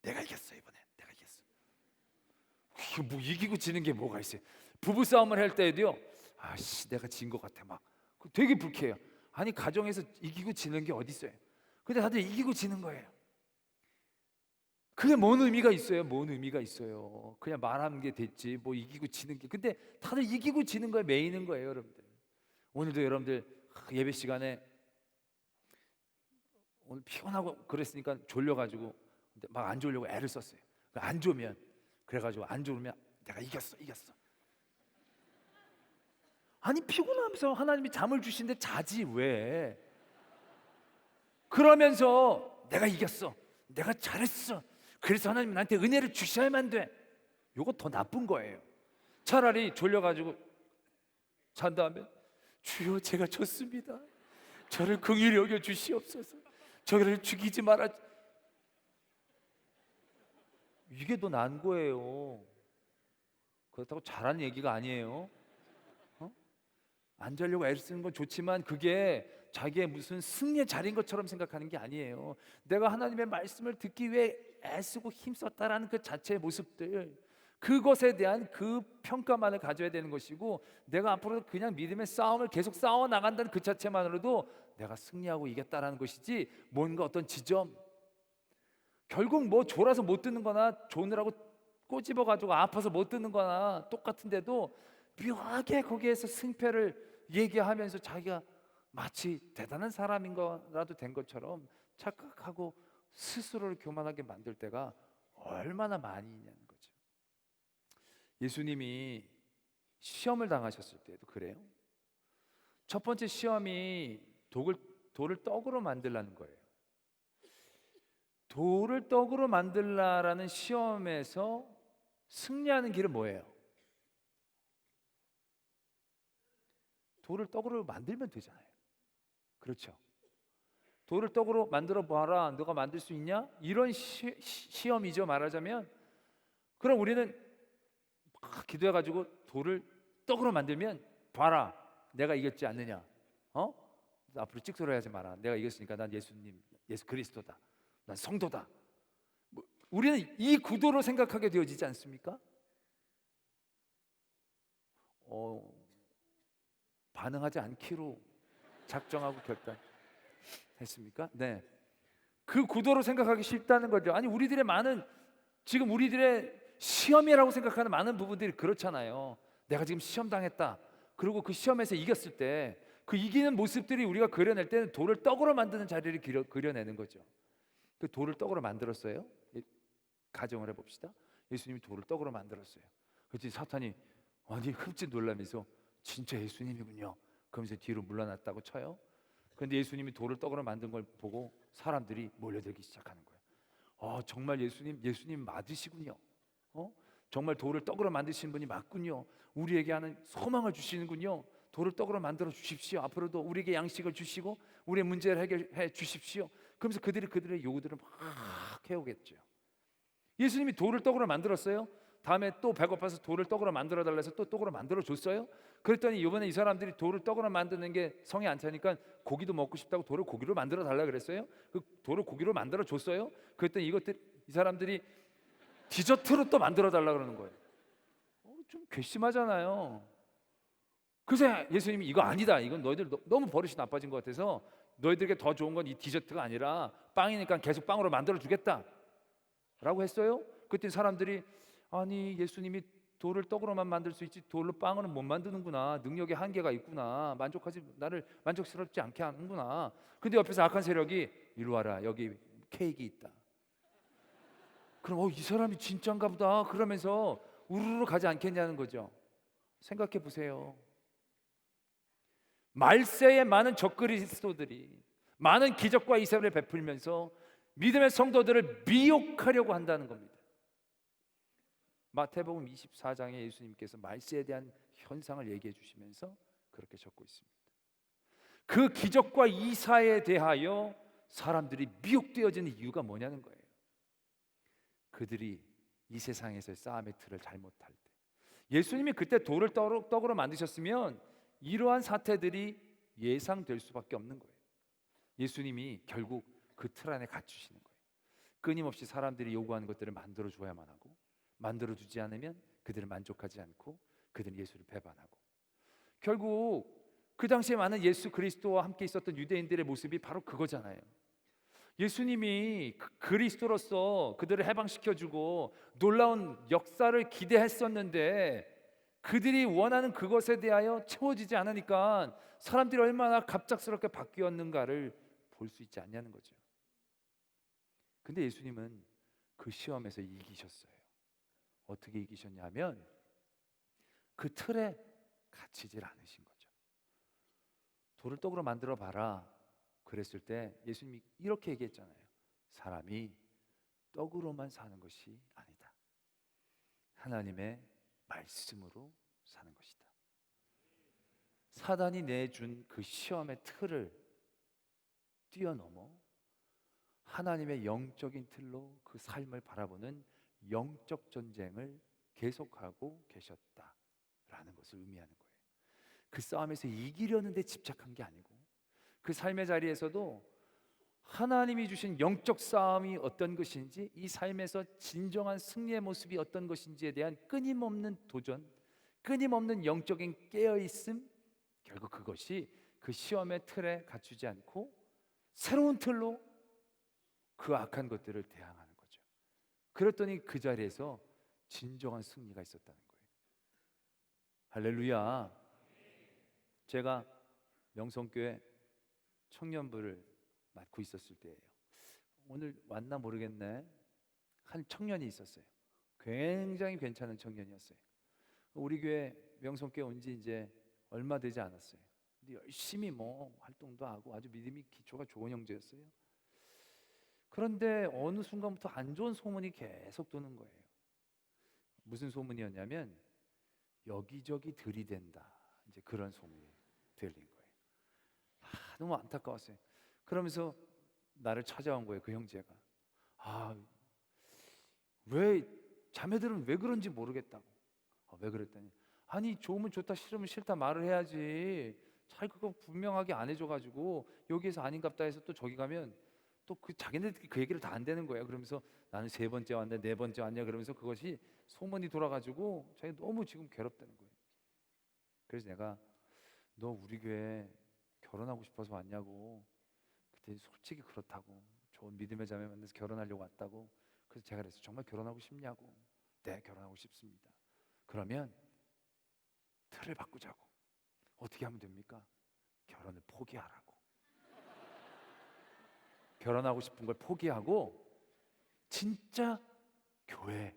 내가 이겼어, 이번에 내가 이겼어. 뭐 이기고 지는 게 뭐가 있어요. 부부싸움을 할 때에도요, 아씨 내가 진 것 같아 막 되게 불쾌해요. 아니 가정에서 이기고 지는 게 어디 있어요. 근데 다들 이기고 지는 거예요. 그게 뭔 의미가 있어요? 뭔 의미가 있어요? 그냥 말하는 게 됐지 뭐 이기고 지는 게. 근데 다들 이기고 지는 거에 매이는 거예요, 여러분들. 오늘도 여러분들 예배 시간에 오늘 피곤하고 그랬으니까 졸려가지고 막 안 졸려고 애를 썼어요. 안 졸면 그래가지고 안 졸으면 내가 이겼어. 아니 피곤하면서 하나님이 잠을 주시는데 자지 왜? 그러면서 내가 이겼어, 내가 잘했어, 그래서 하나님 나한테 은혜를 주셔야만 돼. 이거 더 나쁜 거예요. 차라리 졸려가지고 잔 다음에 주여 제가 졌습니다. 저를 긍휼히 여겨 주시옵소서. 저를 죽이지 마라. 이게 더 나은 거예요. 그렇다고 잘하는 얘기가 아니에요. 안 자려고 애를 쓰는 건 좋지만 그게 자기의 무슨 승리의 자리인 것처럼 생각하는 게 아니에요. 내가 하나님의 말씀을 듣기 위해 애쓰고 힘썼다라는 그 자체의 모습들, 그것에 대한 그 평가만을 가져야 되는 것이고, 내가 앞으로 그냥 믿음의 싸움을 계속 싸워 나간다는 그 자체만으로도 내가 승리하고 이겼다라는 것이지, 뭔가 어떤 지점, 결국 뭐 졸아서 못 듣는 거나 조느라고 꼬집어 가지고 아파서 못 듣는 거나 똑같은데도 묘하게 거기에서 승패를 얘기하면서 자기가 마치 대단한 사람인 거라도 된 것처럼 착각하고 스스로를 교만하게 만들 때가 얼마나 많이 있냐는 거죠. 예수님이 시험을 당하셨을 때도 그래요. 첫 번째 시험이 돌을 떡으로 만들라는 거예요. 돌을 떡으로 만들라라는 시험에서 승리하는 길은 뭐예요? 돌을 떡으로 만들면 되잖아요. 그렇죠? 돌을 떡으로 만들어 봐라. 너가 만들 수 있냐? 이런 시험이죠, 말하자면. 그럼 우리는 막 기도해가지고 돌을 떡으로 만들면 봐라, 내가 이겼지 않느냐? 앞으로 찍소리하지 마라. 내가 이겼으니까 난 예수님, 예수 그리스도다. 난 성도다. 우리는 이 구도로 생각하게 되어지지 않습니까? 반응하지 않기로 작정하고 결단했습니까? 네. 그 구도로 생각하기 쉽다는 거죠. 아니, 우리들의 지금 우리들의 시험이라고 생각하는 많은 부분들이 그렇잖아요. 내가 지금 시험 당했다. 그리고 그 시험에서 이겼을 때 그 이기는 모습들이 우리가 그려낼 때는 돌을 떡으로 만드는 자리를 그려내는 거죠. 그 돌을 떡으로 만들었어요. 가정을 해봅시다. 예수님이 돌을 떡으로 만들었어요. 그랬더니 사탄이 아니 흠칫 놀라면서 진짜 예수님이군요. 그러면서 뒤로 물러났다고 쳐요. 그런데 예수님이 돌을 떡으로 만든 걸 보고 사람들이 몰려들기 시작하는 거예요. 정말 예수님 맞으시군요. 정말 돌을 떡으로 만드시는 분이 맞군요. 우리에게 하는 소망을 주시는군요. 돌을 떡으로 만들어 주십시오. 앞으로도 우리에게 양식을 주시고 우리의 문제를 해결해 주십시오. 그러면서 그들의 요구들을 막 해오겠죠. 예수님이 돌을 떡으로 만들었어요. 다음에 또 배고파서 돌을 떡으로 만들어 달라 해서 또 떡으로 만들어 줬어요. 그랬더니 이번에 이 사람들이 돌을 떡으로 만드는 게 성에 안 차니까 고기도 먹고 싶다고 돌을 고기로 만들어 달라 그랬어요. 그 돌을 고기로 만들어 줬어요. 그랬더니 이 사람들이 디저트로 또 만들어 달라 그러는 거예요. 좀 괘씸하잖아요. 그래서 예수님이 이거 아니다. 이건 너희들 너무 버릇이 나빠진 것 같아서 너희들에게 더 좋은 건 이 디저트가 아니라 빵이니까 계속 빵으로 만들어 주겠다 라고 했어요. 그때 사람들이 아니 예수님이 돌을 떡으로만 만들 수 있지 돌로 빵은 못 만드는구나. 능력의 한계가 있구나. 나를 만족스럽지 않게 하는구나. 근데 옆에서 악한 세력이 이리 와라. 여기 케이크 있다. 그럼 이 사람이 진짜인가 보다. 그러면서 우르르 가지 않겠냐는 거죠. 생각해 보세요. 말세에 많은 적그리스도들이 많은 기적과 이사를 베풀면서 믿음의 성도들을 미혹하려고 한다는 겁니다. 마태복음 24장에 예수님께서 말세에 대한 현상을 얘기해 주시면서 그렇게 적고 있습니다. 그 기적과 이사에 대하여 사람들이 미혹되어지는 이유가 뭐냐는 거예요. 그들이 이 세상에서의 싸움의 틀을 잘못할 때, 예수님이 그때 돌을 떡으로 만드셨으면 이러한 사태들이 예상될 수밖에 없는 거예요. 예수님이 결국 그 틀 안에 갇히시는 거예요. 끊임없이 사람들이 요구하는 것들을 만들어 주어야만 하고, 만들어 주지 않으면 그들은 만족하지 않고 그들은 예수를 배반하고, 결국 그 당시에 많은 예수 그리스도와 함께 있었던 유대인들의 모습이 바로 그거잖아요. 예수님이 그리스도로서 그들을 해방시켜주고 놀라운 역사를 기대했었는데 그들이 원하는 그것에 대하여 채워지지 않으니까 사람들이 얼마나 갑작스럽게 바뀌었는가를 볼 수 있지 않냐는 거죠. 근데 예수님은 그 시험에서 이기셨어요. 어떻게 이기셨냐면 그 틀에 갇히질 않으신 거죠. 돌을 떡으로 만들어 봐라 그랬을 때 예수님이 이렇게 얘기했잖아요. 사람이 떡으로만 사는 것이 아니다. 하나님의 말씀으로 사는 것이다. 사단이 내준 그 시험의 틀을 뛰어넘어 하나님의 영적인 틀로 그 삶을 바라보는 영적 전쟁을 계속하고 계셨다라는 것을 의미하는 거예요. 그 싸움에서 이기려는 데 집착한 게 아니고 그 삶의 자리에서도 하나님이 주신 영적 싸움이 어떤 것인지, 이 삶에서 진정한 승리의 모습이 어떤 것인지에 대한 끊임없는 도전, 끊임없는 영적인 깨어있음, 결국 그것이 그 시험의 틀에 갖추지 않고 새로운 틀로 그 악한 것들을 대항하는 거죠. 그랬더니 그 자리에서 진정한 승리가 있었다는 거예요. 할렐루야. 제가 명성교회 청년부를 맡고 있었을 때예요. 오늘 왔나 모르겠네. 한 청년이 있었어요. 굉장히 괜찮은 청년이었어요. 우리 교회 명성교회 온 지 이제 얼마 되지 않았어요. 근데 열심히 뭐 활동도 하고 아주 믿음이 기초가 좋은 형제였어요. 그런데 어느 순간부터 안 좋은 소문이 계속 도는 거예요. 무슨 소문이었냐면 여기저기 들이댄다, 이제 그런 소문이 들린 거예요. 너무 안타까웠어요. 그러면서 나를 찾아온 거예요, 그 형제가. 왜 자매들은 왜 그런지 모르겠다고. 왜 그랬더니, 아니 좋으면 좋다, 싫으면 싫다 말을 해야지. 잘 그거 분명하게 안 해줘가지고 여기에서 아닌갑다 해서 또 저기 가면 또 그 자기네들끼리 그 얘기를 다 안 되는 거예요. 그러면서 나는 3번째 왔네, 4번째 왔냐, 그러면서 그것이 소문이 돌아가지고 자기 너무 지금 괴롭다는 거예요. 그래서 내가 너 우리 교회 결혼하고 싶어서 왔냐고. 그때 솔직히 그렇다고, 좋은 믿음의 자매 만나서 결혼하려고 왔다고. 그래서 제가 그랬어요. 정말 결혼하고 싶냐고. 네, 결혼하고 싶습니다. 그러면 틀을 바꾸자고. 어떻게 하면 됩니까? 결혼을 포기하라고. 결혼하고 싶은 걸 포기하고 진짜 교회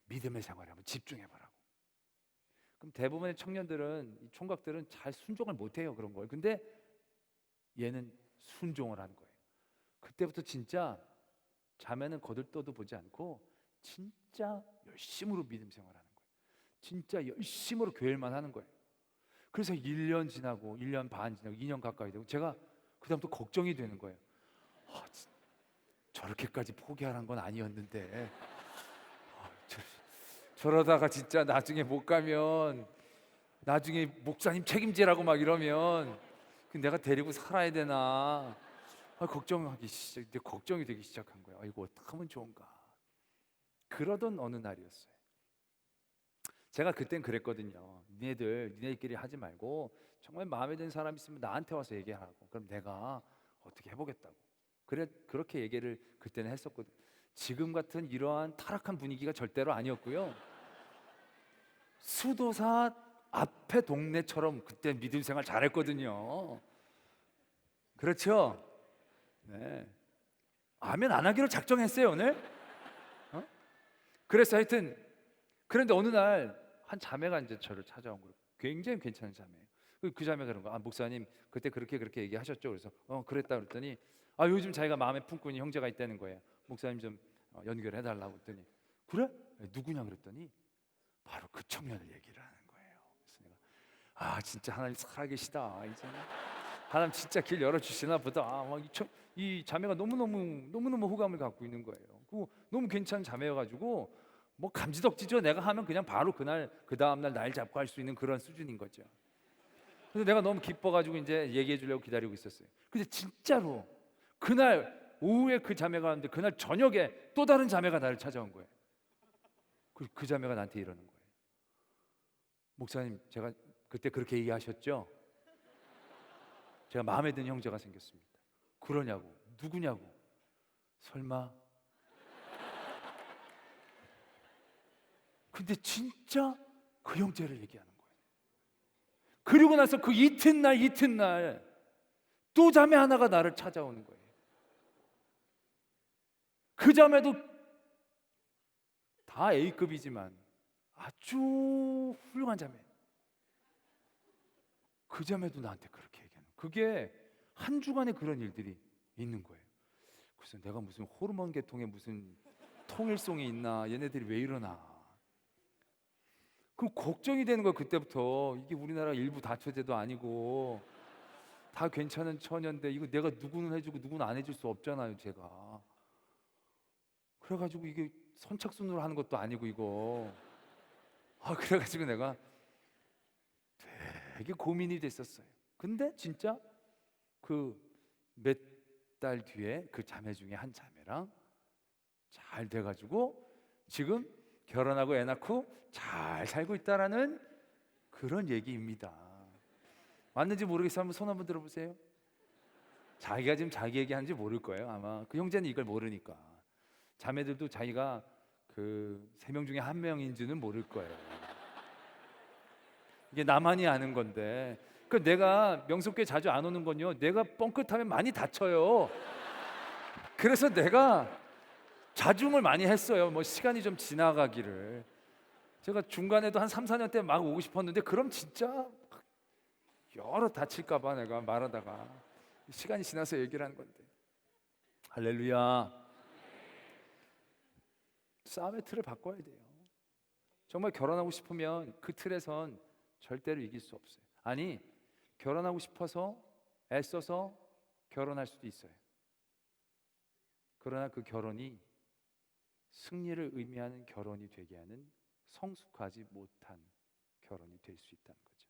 믿음의 생활에 한번 집중해보라고. 그럼 대부분의 청년들은, 이 총각들은 잘 순종을 못해요, 그런 걸. 근데 얘는 순종을 하는 거예요. 그때부터 진짜 자매는 거들떠도 보지 않고 진짜 열심으로 믿음 생활하는 거예요. 진짜 열심으로 교회만 하는 거예요. 그래서 1년 지나고 1년 반 지나고 2년 가까이 되고 제가 그다음부터 걱정이 되는 거예요. 저렇게까지 포기하라는 건 아니었는데 저러다가 진짜 나중에 못 가면, 나중에 목사님 책임지라고 막 이러면 내가 데리고 살아야 되나, 걱정이 되기 시작한 거예요. 이거 어떻게 하면 좋은가. 그러던 어느 날이었어요. 제가 그땐 그랬거든요. 니네들끼리 하지 말고 정말 마음에 드는 사람 있으면 나한테 와서 얘기하라고. 그럼 내가 어떻게 해보겠다고. 그렇게 얘기를 그때는 했었거든요. 지금 같은 이러한 타락한 분위기가 절대로 아니었고요. 수도사 앞에 동네처럼 그때 믿음 생활 잘했거든요. 그렇죠? 네. 아멘 안 하기로 작정했어요 오늘. 그래서 하여튼, 그런데 어느 날 한 자매가 이제 저를 찾아온 거예요. 굉장히 괜찮은 자매예요. 그 자매가 그런 거, 목사님 그때 그렇게 얘기하셨죠? 그래서 그랬다 그랬더니 요즘 자기가 마음에 품고 있는 형제가 있다는 거예요. 목사님 좀 연결해달라고 했더니, 그래? 누구냐 그랬더니 바로 그 청년을 얘기를 하는 거예요. 그래서 내가 진짜 하나님 살아계시다. 이제는 하나님 진짜 길 열어주시나 보다. 이 자매가 너무너무 호감을 갖고 있는 거예요. 그리고 너무 괜찮은 자매여가지고 뭐 감지덕지죠. 내가 하면 그냥 바로 그 다음날 날 잡고 할 수 있는 그런 수준인 거죠. 그래서 내가 너무 기뻐가지고 이제 얘기해 주려고 기다리고 있었어요. 근데 진짜로 그날 오후에 그 자매가 왔는데 그날 저녁에 또 다른 자매가 나를 찾아온 거예요. 그 자매가 나한테 이러는 거예요. 목사님, 제가 그때 그렇게 얘기하셨죠? 제가 마음에 드는 형제가 생겼습니다. 그러냐고. 누구냐고. 설마. 근데 진짜 그 형제를 얘기하는 거예요. 그리고 나서 그 이튿날 또 자매 하나가 나를 찾아오는 거예요. 그 자매도 다 A급이지만 아주 훌륭한 자매. 그 자매도 나한테 그렇게 얘기하는 거예요. 그게 한 주간에 그런 일들이 있는 거예요. 그래서 내가 무슨 호르몬 계통에 무슨 통일성이 있나, 얘네들이 왜 이러나. 그럼 걱정이 되는 거예요. 그때부터. 이게 우리나라 일부 다처제도 아니고 다 괜찮은 처녀인데 이거 내가 누구는 해주고 누구는 안 해줄 수 없잖아요, 제가. 그래가지고 이게 선착순으로 하는 것도 아니고 이거. 그래가지고 내가 되게 고민이 됐었어요. 근데 진짜 그 몇 달 뒤에 그 자매 중에 한 자매랑 잘 돼가지고 지금 결혼하고 애 낳고 잘 살고 있다라는 그런 얘기입니다. 맞는지 모르겠어요. 한번 손 한번 들어보세요. 자기가 지금 자기 얘기하는지 모를 거예요. 아마 그 형제는 이걸 모르니까. 자매들도 자기가 그 3명 중에 1명인지는 모를 거예요. 이게 나만이 아는 건데, 그 내가 명석교회 자주 안 오는 건요, 내가 뻥끗하면 많이 다쳐요. 그래서 내가 자중을 많이 했어요. 뭐 시간이 좀 지나가기를. 제가 중간에도 한 3, 4년 때 막 오고 싶었는데, 그럼 진짜 여러 다칠까 봐 내가 말하다가 시간이 지나서 얘기를 하는 건데. 할렐루야. 싸움의 틀을 바꿔야 돼요. 정말 결혼하고 싶으면 그 틀에선 절대로 이길 수 없어요. 아니, 결혼하고 싶어서 애써서 결혼할 수도 있어요. 그러나 그 결혼이 승리를 의미하는 결혼이 되게 하는 성숙하지 못한 결혼이 될 수 있다는 거죠.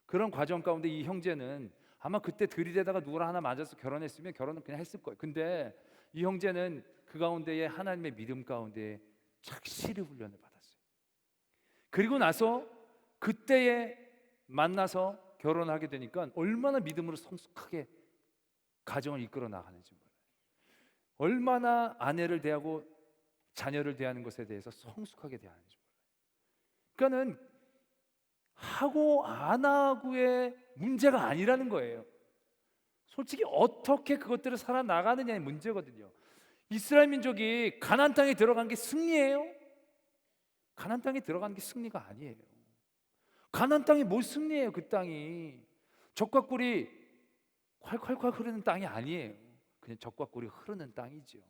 그런 과정 가운데 이 형제는 아마 그때 들이대다가 누구랑 하나 맞아서 결혼했으면 결혼은 그냥 했을 거예요. 근데 이 형제는 그 가운데에 하나님의 믿음 가운데 착실히 훈련을 받았어요. 그리고 나서 그때에 만나서 결혼하게 되니까 얼마나 믿음으로 성숙하게 가정을 이끌어 나가는지 몰라요. 얼마나 아내를 대하고 자녀를 대하는 것에 대해서 성숙하게 대하는지 몰라요. 그러니까는 하고 안 하고의 문제가 아니라는 거예요. 솔직히 어떻게 그것들을 살아나가느냐의 문제거든요. 이스라엘 민족이 가나안 땅에 들어간 게 승리예요? 가나안 땅에 들어간 게 승리가 아니에요. 가나안 땅이 뭘 승리예요? 그 땅이 젖과 꿀이 콸콸콸 흐르는 땅이 아니에요. 그냥 젖과 꿀이 흐르는 땅이죠.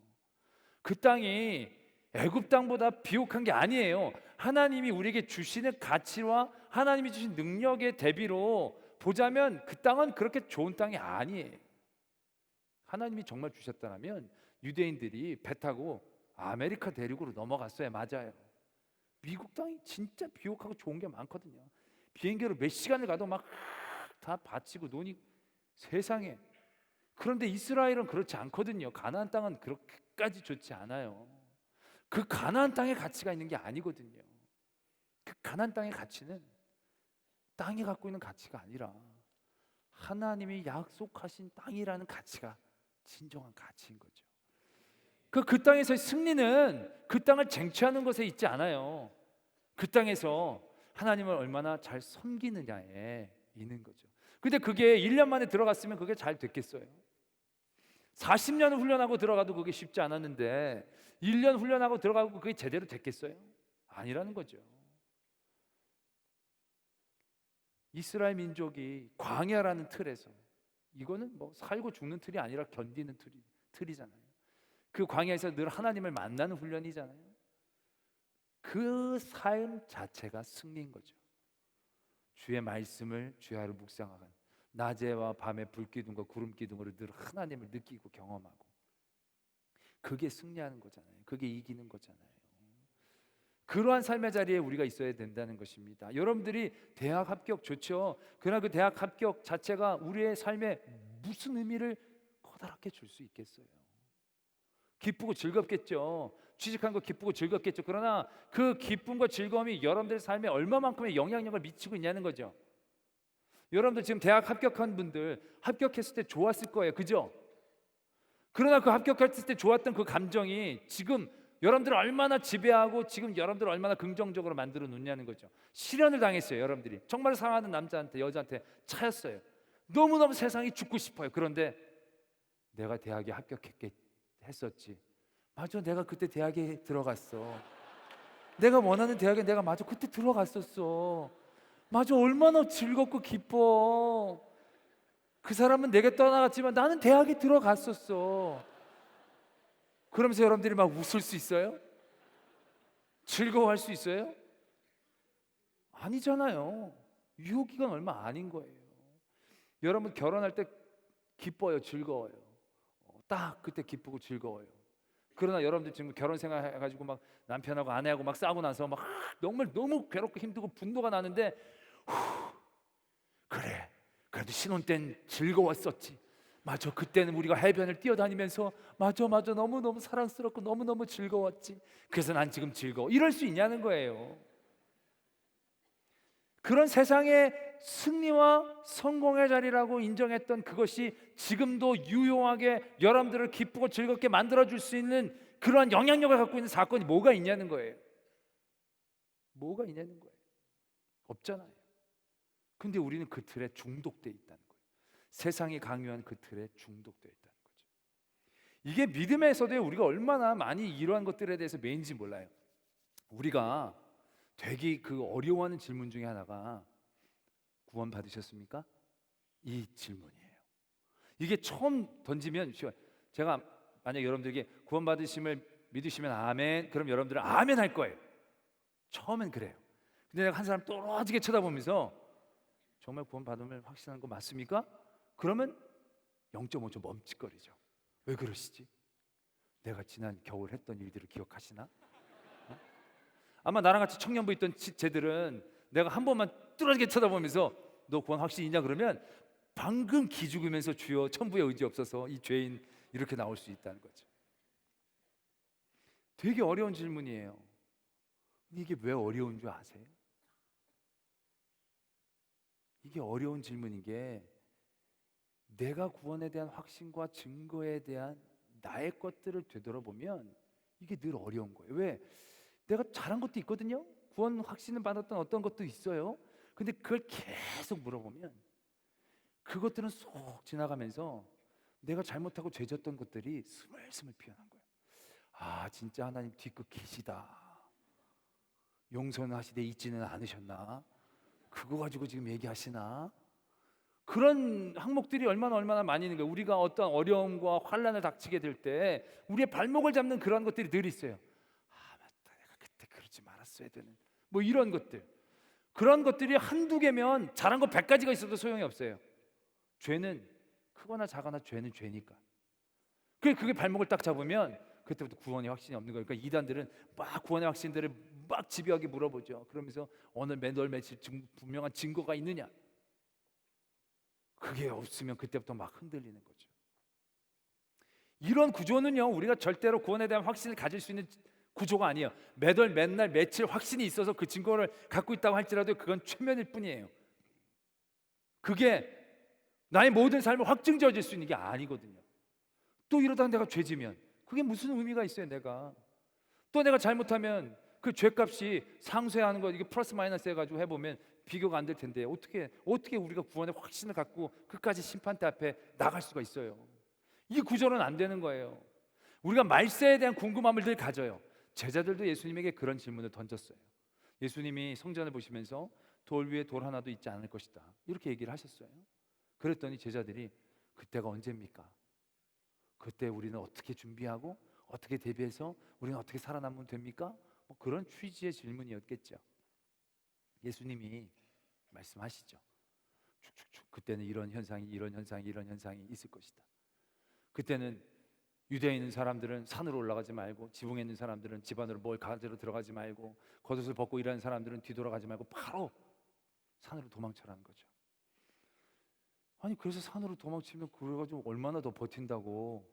그 땅이 애굽 땅보다 비옥한 게 아니에요. 하나님이 우리에게 주시는 가치와 하나님이 주신 능력의 대비로 보자면 그 땅은 그렇게 좋은 땅이 아니에요. 하나님이 정말 주셨다면 유대인들이 배 타고 아메리카 대륙으로 넘어갔어야 맞아요. 미국 땅이 진짜 비옥하고 좋은 게 많거든요. 비행기로 몇 시간을 가도 막 다 밭이고 논이 세상에. 그런데 이스라엘은 그렇지 않거든요. 가나안 땅은 그렇게까지 좋지 않아요. 그 가나안 땅의 가치가 있는 게 아니거든요. 그 가나안 땅의 가치는 땅이 갖고 있는 가치가 아니라 하나님이 약속하신 땅이라는 가치가 진정한 가치인 거죠. 그 땅에서의 승리는 그 땅을 쟁취하는 것에 있지 않아요. 그 땅에서 하나님을 얼마나 잘 섬기느냐에 있는 거죠. 근데 그게 1년 만에 들어갔으면 그게 잘 됐겠어요? 40년을 훈련하고 들어가도 그게 쉽지 않았는데 1년 훈련하고 들어가고 그게 제대로 됐겠어요? 아니라는 거죠. 이스라엘 민족이 광야라는 틀에서, 이거는 뭐 살고 죽는 틀이 아니라 견디는 틀이잖아요. 그 광야에서 늘 하나님을 만나는 훈련이잖아요. 그 삶 자체가 승리인 거죠. 주의 말씀을 주의 하루 묵상하간 낮에와 밤에 불기둥과 구름기둥으로 늘 하나님을 느끼고 경험하고, 그게 승리하는 거잖아요. 그게 이기는 거잖아요. 그러한 삶의 자리에 우리가 있어야 된다는 것입니다. 여러분들이 대학 합격 좋죠. 그러나 그 대학 합격 자체가 우리의 삶에 무슨 의미를 커다랗게 줄 수 있겠어요? 기쁘고 즐겁겠죠. 취직한 거 기쁘고 즐겁겠죠. 그러나 그 기쁨과 즐거움이 여러분들의 삶에 얼마만큼의 영향력을 미치고 있냐는 거죠. 여러분들 지금 대학 합격한 분들 합격했을 때 좋았을 거예요. 그죠? 그러나 그 합격했을 때 좋았던 그 감정이 지금 여러분들을 얼마나 지배하고 지금 여러분들을 얼마나 긍정적으로 만들어 놓냐는 거죠. 실현을 당했어요. 여러분들이 정말 사랑하는 남자한테 여자한테 차였어요. 너무너무 세상이 죽고 싶어요. 그런데 내가 대학에 합격했었지. 맞아, 내가 그때 대학에 들어갔어. 내가 원하는 대학에 내가 맞아 그때 들어갔었어. 맞아, 얼마나 즐겁고 기뻐. 그 사람은 내게 떠나갔지만 나는 대학에 들어갔었어. 그러면서 여러분들이 막 웃을 수 있어요? 즐거워할 수 있어요? 아니잖아요. 유효기간 얼마 아닌 거예요. 여러분 결혼할 때 기뻐요, 즐거워요? 딱 그때 기쁘고 즐거워요. 그러나 여러분들 지금 결혼 생활 해가지고 막 남편하고 아내하고 막 싸우고 나서 막 정말 너무 괴롭고 힘들고 분노가 나는데 그래, 그래도 신혼 땐 즐거웠었지. 맞아, 그때는 우리가 해변을 뛰어다니면서 맞아 너무너무 사랑스럽고 너무너무 즐거웠지. 그래서 난 지금 즐거워. 이럴 수 있냐는 거예요. 그런 세상의 승리와 성공의 자리라고 인정했던 그것이 지금도 유용하게 여러분들을 기쁘고 즐겁게 만들어줄 수 있는 그러한 영향력을 갖고 있는 사건이 뭐가 있냐는 거예요. 뭐가 있냐는 거예요. 없잖아요. 근데 우리는 그 틀에 중독되어 있다는 거예요. 세상이 강요한 그 틀에 중독되어 있다는 거죠. 이게 믿음에서도 우리가 얼마나 많이 이러한 것들에 대해서 매인지 몰라요. 우리가 되게 그 어려워하는 질문 중에 하나가 구원 받으셨습니까? 이 질문이에요. 이게 처음 던지면 쉬워요. 제가 만약 여러분들에게 구원 받으심을 믿으시면 아멘, 그럼 여러분들은 아멘 할 거예요. 처음엔 그래요. 근데 내가 한 사람 떨어지게 쳐다보면서 정말 구원 받음을 확신하는 거 맞습니까? 그러면 0.5초 멈칫거리죠. 왜 그러시지? 내가 지난 겨울 했던 일들을 기억하시나? 아마 나랑 같이 청년부 있던 쟤들은 내가 한 번만 뚫어지게 쳐다보면서 너 구원 확신 있냐 그러면 방금 기죽으면서 주여 천부의 의지 없어서 이 죄인 이렇게 나올 수 있다는 거죠. 되게 어려운 질문이에요. 이게 왜 어려운 줄 아세요? 이게 어려운 질문인 게 내가 구원에 대한 확신과 증거에 대한 나의 것들을 되돌아보면 이게 늘 어려운 거예요. 왜? 내가 잘한 것도 있거든요. 구원 확신을 받았던 어떤 것도 있어요. 근데 그걸 계속 물어보면 그것들은 쏙 지나가면서 내가 잘못하고 죄졌던 것들이 스물스물 피어난 거예요. 아, 진짜 하나님 뒤끝 계시다. 용서하시되 잊지는 않으셨나? 그거 가지고 지금 얘기하시나? 그런 항목들이 얼마나 많이 있는 거예요. 우리가 어떤 어려움과 환난을 닥치게 될 때 우리의 발목을 잡는 그런 것들이 늘 있어요. 아, 맞다, 내가 그때 그러지 말았어야 되는 뭐 이런 것들. 그런 것들이 한두 개면 잘한 거 100가지가 있어도 소용이 없어요. 죄는 크거나 작거나 죄는 죄니까. 그게 발목을 딱 잡으면 그때부터 구원의 확신이 없는 거예요. 그러니까 이단들은 막 구원의 확신들을 막 집요하게 물어보죠. 그러면서 오늘 매달 며칠 분명한 증거가 있느냐? 그게 없으면 그때부터 막 흔들리는 거죠. 이런 구조는요, 우리가 절대로 구원에 대한 확신을 가질 수 있는 구조가 아니에요. 매달 맨날 며칠 확신이 있어서 그 증거를 갖고 있다고 할지라도 그건 최면일 뿐이에요. 그게 나의 모든 삶을 확증지어질 수 있는 게 아니거든요. 또 이러다가 내가 죄지면 그게 무슨 의미가 있어요? 내가 잘못하면 그 죄값이 상쇄하는 거 이게 플러스 마이너스 해가지고 해보면 비교가 안 될 텐데 어떻게 우리가 구원의 확신을 갖고 끝까지 심판대 앞에 나갈 수가 있어요? 이 구조는 안 되는 거예요. 우리가 말세에 대한 궁금함을 늘 가져요. 제자들도 예수님에게 그런 질문을 던졌어요. 예수님이 성전을 보시면서 돌 위에 돌 하나도 있지 않을 것이다 이렇게 얘기를 하셨어요. 그랬더니 제자들이 그때가 언제입니까? 그때 우리는 어떻게 준비하고 어떻게 대비해서 우리는 어떻게 살아남으면 됩니까? 뭐 그런 취지의 질문이었겠죠. 예수님이 말씀하시죠. 축축축 그때는 이런 현상이 있을 것이다. 그때는 유대에 있는 사람들은 산으로 올라가지 말고 지붕에 있는 사람들은 집 안으로 뭘 가지러 들어가지 말고 겉옷을 벗고 일하는 사람들은 뒤돌아가지 말고 바로 산으로 도망쳐라는 거죠. 아니 그래서 산으로 도망치면 그래가지고 얼마나 더 버틴다고.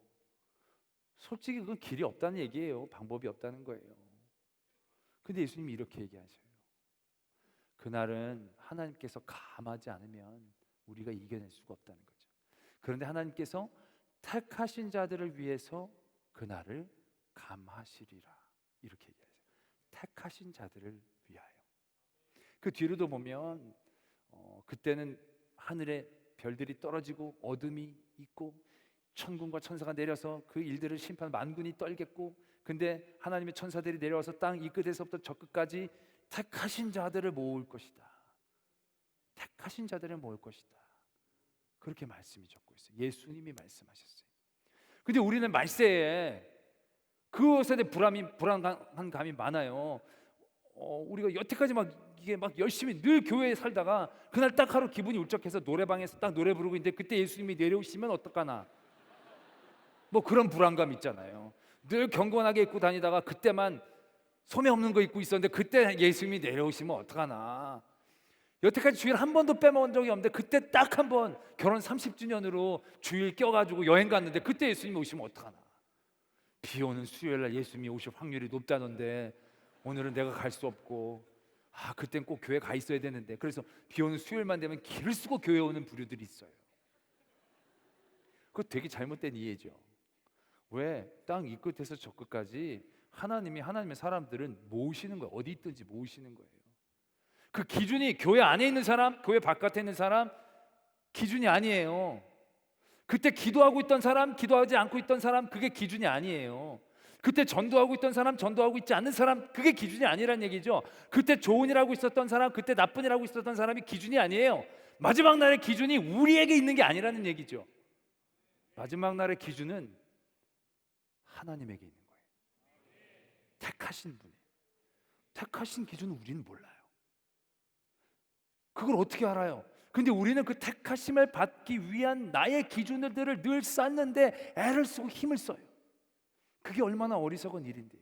솔직히 그건 길이 없다는 얘기예요. 방법이 없다는 거예요. 근데 예수님이 이렇게 얘기하셔요. 그날은 하나님께서 감하지 않으면 우리가 이겨낼 수가 없다는 거죠. 그런데 하나님께서 택하신 자들을 위해서 그날을 감하시리라 이렇게 얘기하세요. 택하신 자들을 위하여. 그 뒤로도 보면 그때는 하늘에 별들이 떨어지고 어둠이 있고 천군과 천사가 내려서 그 일들을 심판 만군이 떨겠고 근데 하나님의 천사들이 내려와서 땅 이 끝에서부터 저 끝까지 택하신 자들을 모을 것이다. 택하신 자들을 모을 것이다. 그렇게 말씀이 적고 있어요. 예수님이 말씀하셨어요. 근데 우리는 말세에 그것에 대해 불안한 감이 많아요. 우리가 여태까지 막 열심히 늘 교회에 살다가 그날 딱 하루 기분이 울적해서 노래방에서 딱 노래 부르고 있는데 그때 예수님이 내려오시면 어떡하나? 뭐 그런 불안감 있잖아요. 늘 경건하게 입고 다니다가 그때만 소매 없는 거 입고 있었는데 그때 예수님이 내려오시면 어떡하나? 여태까지 주일 한 번도 빼먹은 적이 없는데 그때 딱 한 번 결혼 30주년으로 주일 껴가지고 여행 갔는데 그때 예수님이 오시면 어떡하나. 비 오는 수요일날 예수님이 오실 확률이 높다던데 오늘은 내가 갈 수 없고, 그땐 꼭 교회 가 있어야 되는데, 그래서 비 오는 수요일만 되면 길을 쓰고 교회 오는 부류들이 있어요. 그거 되게 잘못된 이해죠. 왜? 땅 이 끝에서 저 끝까지 하나님의 사람들은 모으시는 거예요. 어디 있든지 모으시는 거예요. 그 기준이 교회 안에 있는 사람, 교회 바깥에 있는 사람 기준이 아니에요. 그때 기도하고 있던 사람, 기도하지 않고 있던 사람, 그게 기준이 아니에요. 그때 전도하고 있던 사람, 전도하고 있지 않는 사람, 그게 기준이 아니란 얘기죠. 그때 좋은 일하고 있었던 사람, 그때 나쁜 일하고 있었던 사람이 기준이 아니에요. 마지막 날의 기준이 우리에게 있는 게 아니라는 얘기죠. 마지막 날의 기준은 하나님에게 있는 거예요. 택하신 분이. 택하신 기준은 우리는 몰라요. 그걸 어떻게 알아요? 근데 우리는 그 택하심을 받기 위한 나의 기준들을 늘 쌓는데 애를 쓰고 힘을 써요. 그게 얼마나 어리석은 일인데요.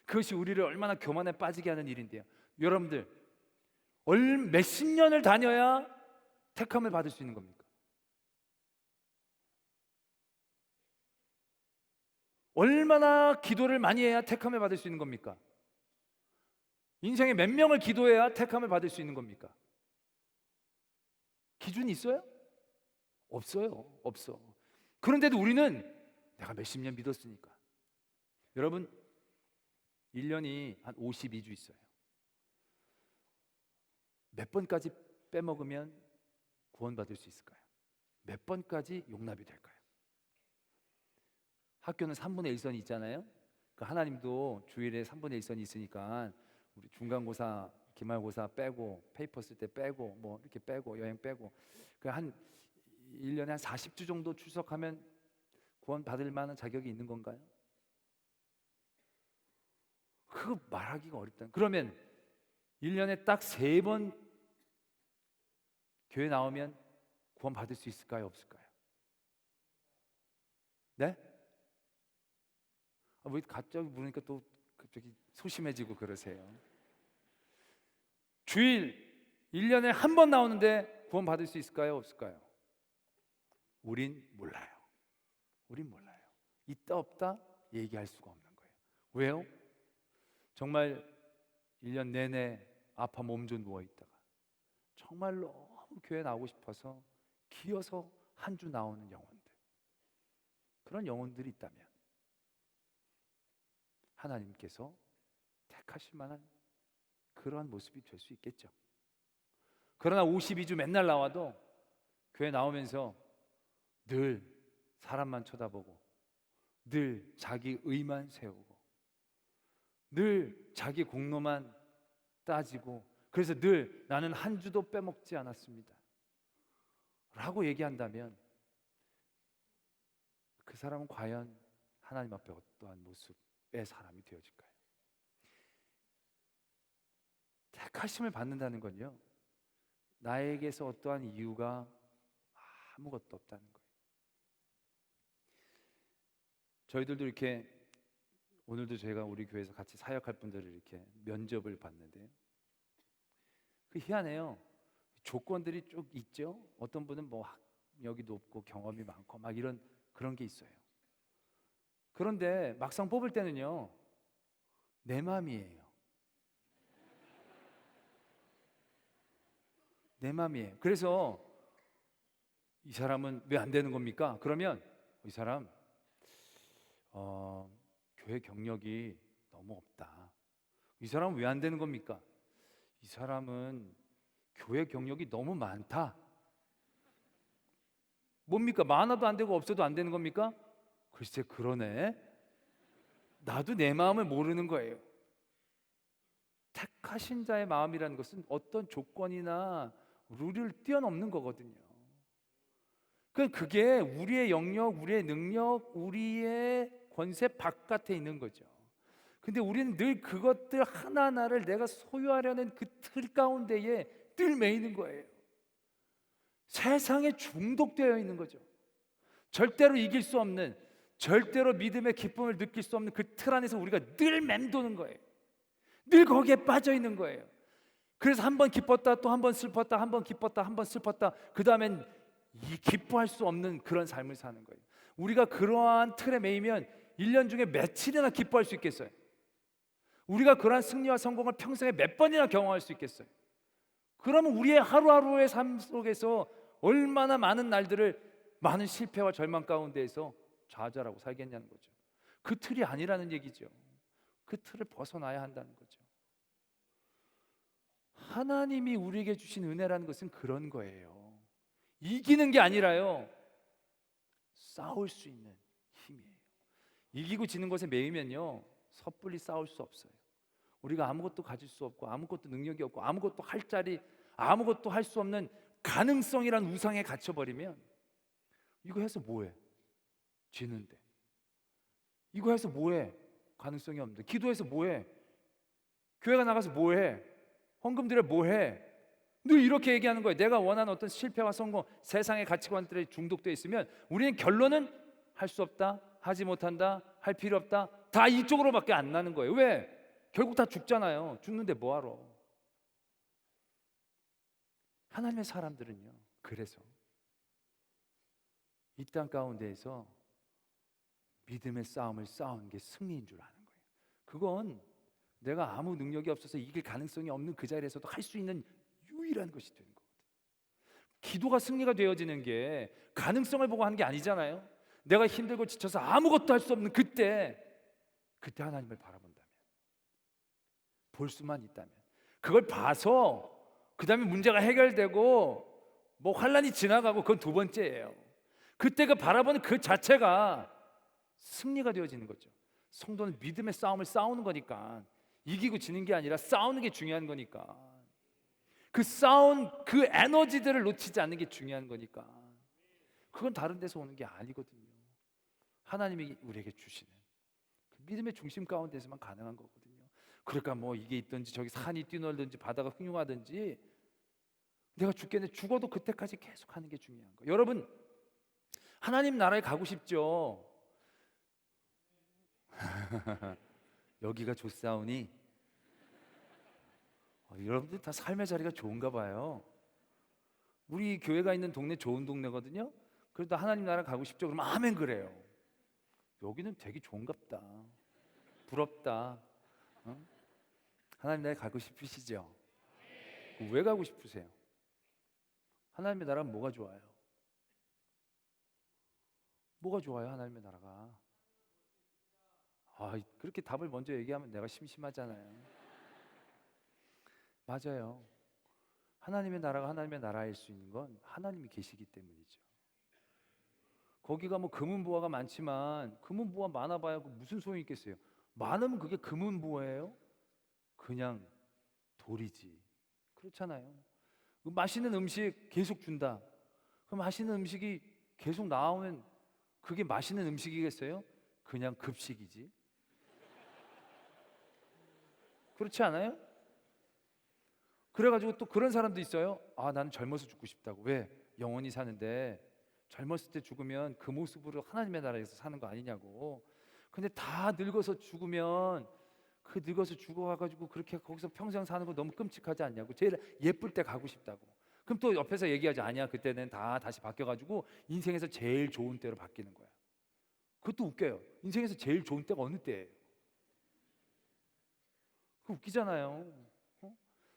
그것이 우리를 얼마나 교만에 빠지게 하는 일인데요. 여러분들 몇십 년을 다녀야 택함을 받을 수 있는 겁니까? 얼마나 기도를 많이 해야 택함을 받을 수 있는 겁니까? 인생에 몇 명을 기도해야 택함을 받을 수 있는 겁니까? 기준이 있어요? 없어요. 없어. 그런데도 우리는 내가 몇십 년 믿었으니까. 여러분 1년이 한 52주 있어요. 몇 번까지 빼먹으면 구원받을 수 있을까요? 몇 번까지 용납이 될까요? 학교는 3분의 1선이 있잖아요. 그 하나님도 주일에 3분의 1선이 있으니까 우리 중간고사, 기말고사 빼고, 페이퍼 쓸 때 빼고, 뭐 이렇게 빼고, 여행 빼고, 그 한 1년에 한 40주 정도 출석하면 구원받을 만한 자격이 있는 건가요? 그거 말하기가 어렵다. 그러면 1년에 딱 3번 교회 나오면 구원받을 수 있을까요? 없을까요? 네? 왜 갑자기 물으니까 또 갑자기 소심해지고 그러세요? 주일 1년에 한 번 나오는데 구원 받을 수 있을까요? 없을까요? 우린 몰라요. 우린 몰라요. 있다 없다 얘기할 수가 없는 거예요. 왜요? 정말 1년 내내 아파 몸좀 누워있다가 정말 너무 교회 나오고 싶어서 기어서 한 주 나오는 영혼들, 그런 영혼들이 있다면 하나님께서 택하실 만한 그러한 모습이 될 수 있겠죠. 그러나 52주 맨날 나와도 교회 나오면서 늘 사람만 쳐다보고, 늘 자기 의만 세우고, 늘 자기 공로만 따지고, 그래서 늘 나는 한 주도 빼먹지 않았습니다 라고 얘기한다면 그 사람은 과연 하나님 앞에 어떠한 모습의 사람이 되어질까요? 택하심을 받는다는 건요, 나에게서 어떠한 이유가 아무것도 없다는 거예요. 저희들도 이렇게 오늘도 저희가 우리 교회에서 같이 사역할 분들을 이렇게 면접을 봤는데요, 그 희한해요. 조건들이 쭉 있죠. 어떤 분은 뭐 학력이 높고 경험이 많고 막 이런 그런 게 있어요. 그런데 막상 뽑을 때는요, 내 마음이에요. 내 마음이에요. 그래서 이 사람은 왜 안 되는 겁니까? 그러면 이 사람 교회 경력이 너무 없다. 이 사람은 왜 안 되는 겁니까? 이 사람은 교회 경력이 너무 많다. 뭡니까? 많아도 안 되고 없어도 안 되는 겁니까? 글쎄 그러네. 나도 내 마음을 모르는 거예요. 택하신 자의 마음이라는 것은 어떤 조건이나 룰을 뛰어넘는 거거든요. 그게 우리의 영역, 우리의 능력, 우리의 권세 바깥에 있는 거죠. 근데 우리는 늘 그것들 하나하나를 내가 소유하려는 그 틀 가운데에 늘 매이는 거예요. 세상에 중독되어 있는 거죠. 절대로 이길 수 없는, 절대로 믿음의 기쁨을 느낄 수 없는 그 틀 안에서 우리가 늘 맴도는 거예요. 늘 거기에 빠져 있는 거예요. 그래서 한 번 기뻤다 또 한 번 슬펐다, 한 번 기뻤다 한 번 슬펐다, 그 다음엔 이 기뻐할 수 없는 그런 삶을 사는 거예요. 우리가 그러한 틀에 매이면 1년 중에 며칠이나 기뻐할 수 있겠어요? 우리가 그러한 승리와 성공을 평생에 몇 번이나 경험할 수 있겠어요? 그러면 우리의 하루하루의 삶 속에서 얼마나 많은 날들을 많은 실패와 절망 가운데에서 좌절하고 살겠냐는 거죠. 그 틀이 아니라는 얘기죠. 그 틀을 벗어나야 한다는 거죠. 하나님이 우리에게 주신 은혜라는 것은 그런 거예요. 이기는 게 아니라요, 싸울 수 있는 힘이에요. 이기고 지는 것에 매이면요, 섣불리 싸울 수 없어요. 우리가 아무것도 가질 수 없고 아무것도 능력이 없고 아무것도 할 자리, 아무것도 할 수 없는 가능성이란 우상에 갇혀버리면 이거 해서 뭐해? 지는데. 이거 해서 뭐해? 가능성이 없는데. 기도해서 뭐해? 교회가 나가서 뭐해? 헌금 드려 뭐해? 늘 이렇게 얘기하는 거예요. 내가 원하는 어떤 실패와 성공, 세상의 가치관들에 중독되어 있으면 우리는 결론은 할 수 없다, 하지 못한다, 할 필요 없다, 다 이쪽으로밖에 안 나는 거예요. 왜? 결국 다 죽잖아요. 죽는데 뭐하러? 하나님의 사람들은요, 그래서 이 땅 가운데에서 믿음의 싸움을 싸우는 게 승리인 줄 아는 거예요. 그건 내가 아무 능력이 없어서 이길 가능성이 없는 그 자리에서도 할 수 있는 유일한 것이 되는 거거든요. 기도가 승리가 되어지는 게 가능성을 보고 하는 게 아니잖아요. 내가 힘들고 지쳐서 아무것도 할 수 없는 그때 하나님을 바라본다면, 볼 수만 있다면, 그걸 봐서 그 다음에 문제가 해결되고 뭐 환란이 지나가고 그건 두 번째예요. 그때 그 바라보는 그 자체가 승리가 되어지는 거죠. 성도는 믿음의 싸움을 싸우는 거니까, 이기고 지는 게 아니라 싸우는 게 중요한 거니까, 그 싸운 그 에너지들을 놓치지 않는 게 중요한 거니까, 그건 다른 데서 오는 게 아니거든요. 하나님이 우리에게 주시는 그 믿음의 중심 가운데서만 가능한 거거든요. 그러니까 뭐 이게 있든지 저기 산이 뛰놀든지 바다가 흉흉하든지 내가 죽겠는데 죽어도 그때까지 계속 하는 게 중요한 거예요. 여러분, 하나님 나라에 가고 싶죠? 여기가 좋사오니 여러분들 다 삶의 자리가 좋은가 봐요. 우리 교회가 있는 동네 좋은 동네거든요. 그래도 하나님 나라 가고 싶죠? 그러면 아멘 그래요. 여기는 되게 좋은갑다, 부럽다. 하나님 나라에 가고 싶으시죠? 왜 가고 싶으세요? 하나님의 나라는 뭐가 좋아요? 뭐가 좋아요? 하나님의 나라가. 그렇게 답을 먼저 얘기하면 내가 심심하잖아요. 맞아요. 하나님의 나라가 하나님의 나라일 수 있는 건 하나님이 계시기 때문이죠. 거기가 뭐 금은보화가 많지만 금은보화 많아봐야 무슨 소용이 있겠어요? 많으면 그게 금은보화예요? 그냥 돌이지. 그렇잖아요. 맛있는 음식 계속 준다. 그럼 맛있는 음식이 계속 나오면 그게 맛있는 음식이겠어요? 그냥 급식이지. 그렇지 않아요? 그래가지고 또 그런 사람도 있어요. 나는 젊어서 죽고 싶다고. 왜? 영원히 사는데 젊었을 때 죽으면 그 모습으로 하나님의 나라에서 사는 거 아니냐고. 근데 다 늙어서 죽으면 그 늙어서 죽어가지고 그렇게 거기서 평생 사는 거 너무 끔찍하지 않냐고. 제일 예쁠 때 가고 싶다고. 그럼 또 옆에서 얘기하지, 아니야, 그때는 다 다시 바뀌어가지고 인생에서 제일 좋은 때로 바뀌는 거야. 그것도 웃겨요. 인생에서 제일 좋은 때가 어느 때예요? 그 웃기잖아요.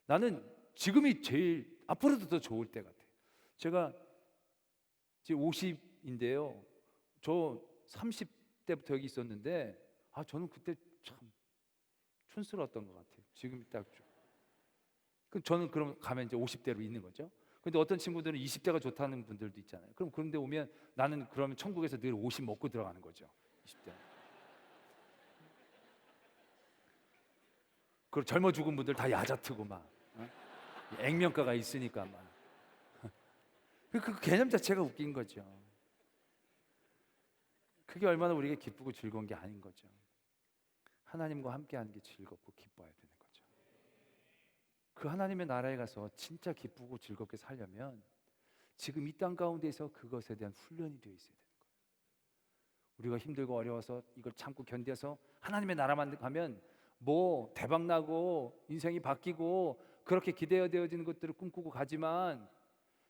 나는 지금이 제일, 앞으로도 더 좋을 때 같아요. 제가 지금 50인데요 저 30대부터 여기 있었는데 저는 그때 참 촌스러웠던 것 같아요. 지금 딱 저는 그럼 가면 이제 50대로 있는 거죠. 근데 어떤 친구들은 20대가 좋다는 분들도 있잖아요. 그럼 그런데 오면 나는 그러면 천국에서 늘 50 먹고 들어가는 거죠. 20대. 그리고 젊어 죽은 분들 다 야자트고 막 액면가가 있으니까 막. 그 개념 자체가 웃긴 거죠. 그게 얼마나 우리에게 기쁘고 즐거운 게 아닌 거죠. 하나님과 함께하는 게 즐겁고 기뻐야 되는 거죠. 그 하나님의 나라에 가서 진짜 기쁘고 즐겁게 살려면 지금 이 땅 가운데에서 그것에 대한 훈련이 되어 있어야 되는 거예요. 우리가 힘들고 어려워서 이걸 참고 견뎌서 하나님의 나라만 가면 뭐 대박 나고 인생이 바뀌고 그렇게 기대어되어지는 것들을 꿈꾸고 가지만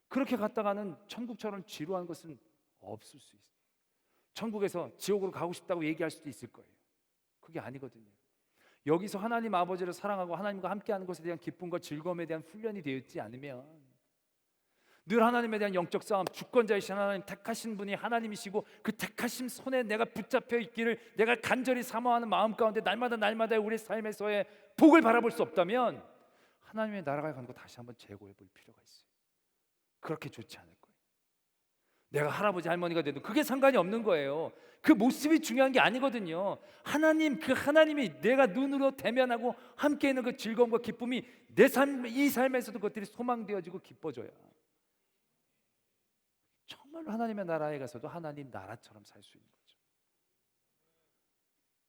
그렇게 갔다가는 천국처럼 지루한 것은 없을 수 있어요. 천국에서 지옥으로 가고 싶다고 얘기할 수도 있을 거예요. 그게 아니거든요. 여기서 하나님 아버지를 사랑하고 하나님과 함께하는 것에 대한 기쁨과 즐거움에 대한 훈련이 되었지 않으면 늘 하나님에 대한 영적 싸움, 주권자이신 하나님, 택하신 분이 하나님이시고 그 택하신 손에 내가 붙잡혀 있기를 내가 간절히 사모하는 마음 가운데 날마다 우리 삶에서의 복을 바라볼 수 없다면 하나님의 나라가 가는 거 다시 한번 재고해 볼 필요가 있어요. 그렇게 좋지 않을 거예요. 내가 할아버지 할머니가 돼도 그게 상관이 없는 거예요. 그 모습이 중요한 게 아니거든요. 하나님, 그 하나님이 내가 눈으로 대면하고 함께 있는 그 즐거움과 기쁨이 내 삶, 이 삶에서도 그것들이 소망되어지고 기뻐져야 정말로 하나님의 나라에 가서도 하나님 나라처럼 살 수 있는 거죠.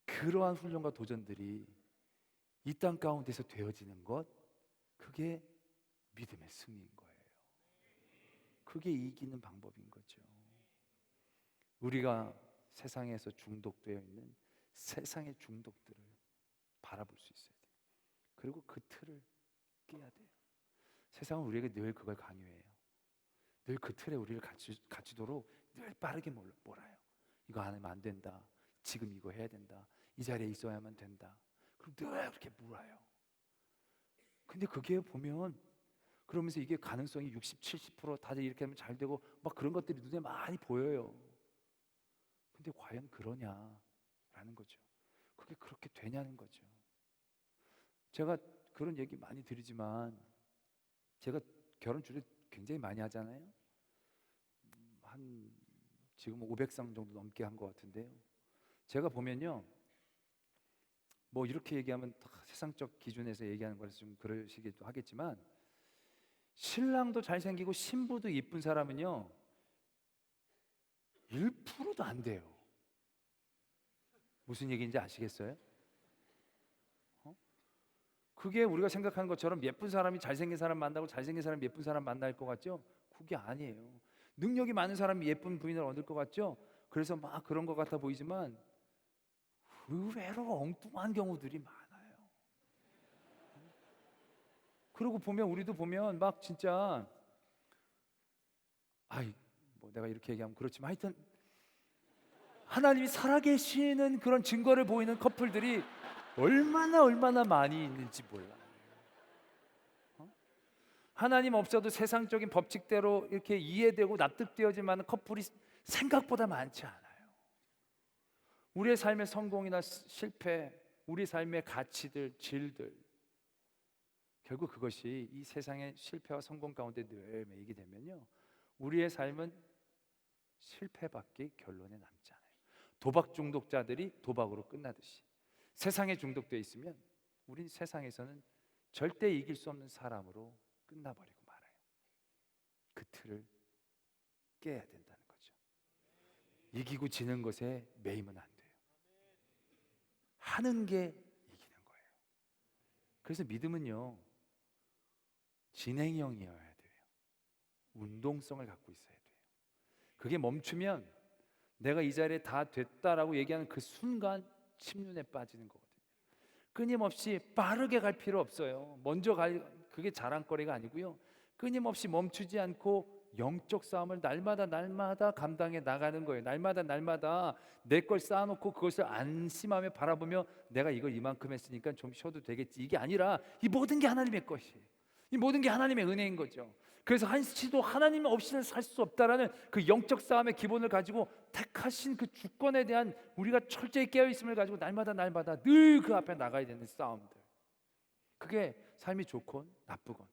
그러한 훈련과 도전들이 이 땅 가운데서 되어지는 것, 그게 믿음의 승리인 거예요. 그게 이기는 방법인 거죠. 우리가 세상에서 중독되어 있는 세상의 중독들을 바라볼 수 있어야 돼요. 그리고 그 틀을 깨야 돼요. 세상은 우리에게 늘 그걸 강요해요. 늘 그 틀에 우리를 갇히도록 늘 빠르게 몰아요. 이거 안 하면 안 된다. 지금 이거 해야 된다. 이 자리에 있어야만 된다. 그럼 늘 그렇게 몰아요. 근데 그게 보면 그러면서 이게 가능성이 60, 70% 다들 이렇게 하면 잘 되고 막 그런 것들이 눈에 많이 보여요. 근데 과연 그러냐라는 거죠. 그게 그렇게 되냐는 거죠. 제가 그런 얘기 많이 드리지만 제가 결혼 주례 굉장히 많이 하잖아요. 한 지금 500상 정도 넘게 한 것 같은데요. 제가 보면요, 뭐 이렇게 얘기하면 세상적 기준에서 얘기하는 거라서 좀 그러시기도 하겠지만 신랑도 잘생기고 신부도 이쁜 사람은요 1%도 안 돼요. 무슨 얘기인지 아시겠어요? 그게 우리가 생각하는 것처럼 예쁜 사람이 잘생긴 사람 만나고 잘생긴 사람이 예쁜 사람 만날 것 같죠? 그게 아니에요. 능력이 많은 사람이 예쁜 부인을 얻을 것 같죠? 그래서 막 그런 것 같아 보이지만 의외로 엉뚱한 경우들이 많아요. 그러고 보면 우리도 보면 막 진짜 뭐 내가 이렇게 얘기하면 그렇지만 하여튼 하나님이 살아계시는 그런 증거를 보이는 커플들이 얼마나 많이 있는지 몰라요. 하나님 없어도 세상적인 법칙대로 이렇게 이해되고 납득되어지만 커플이 생각보다 많지 않아요. 우리의 삶의 성공이나 실패, 우리 삶의 가치들, 질들, 결국 그것이 이 세상의 실패와 성공 가운데 늘 매이게 되면요 우리의 삶은 실패밖에 결론에 남지 않아요. 도박 중독자들이 도박으로 끝나듯이 세상에 중독되어 있으면 우린 세상에서는 절대 이길 수 없는 사람으로 끝나버리고 말아요. 그 틀을 깨야 된다는 거죠. 이기고 지는 것에 매이면 안 돼요. 하는 게 이기는 거예요. 그래서 믿음은요 진행형이어야 돼요. 운동성을 갖고 있어야 돼요. 그게 멈추면 내가 이 자리에 다 됐다라고 얘기하는 그 순간 침륜에 빠지는 거거든요. 끊임없이 빠르게 갈 필요 없어요. 먼저 그게 자랑거리가 아니고요. 끊임없이 멈추지 않고 영적 싸움을 날마다 감당해 나가는 거예요. 날마다 내 걸 쌓아놓고 그것을 안심하며 바라보며 내가 이걸 이만큼 했으니까 좀 쉬어도 되겠지, 이게 아니라 이 모든 게 하나님의 것이에요. 이 모든 게 하나님의 은혜인 거죠. 그래서 한시도 하나님 없이는 살 수 없다라는 그 영적 싸움의 기본을 가지고 택하신 그 주권에 대한 우리가 철저히 깨어있음을 가지고 날마다 늘 그 앞에 나가야 되는 싸움들, 그게 삶이 좋건 나쁘건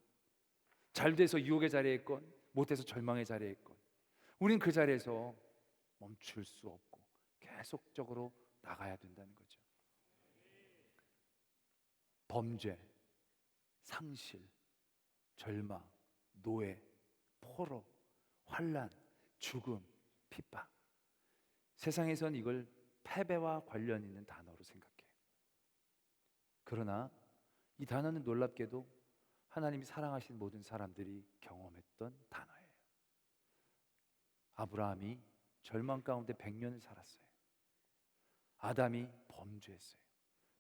잘 돼서 유혹의 자리에 있건 못해서 절망의 자리에 있건 우린 그 자리에서 멈출 수 없고 계속적으로 나가야 된다는 거죠. 범죄, 상실, 절망, 노예, 포로, 환난, 죽음, 핍박, 세상에선 이걸 패배와 관련 있는 단어로 생각해요. 그러나 이 단어는 놀랍게도 하나님이 사랑하신 모든 사람들이 경험했던 단어예요. 아브라함이 절망 가운데 100년을 살았어요. 아담이 범죄했어요.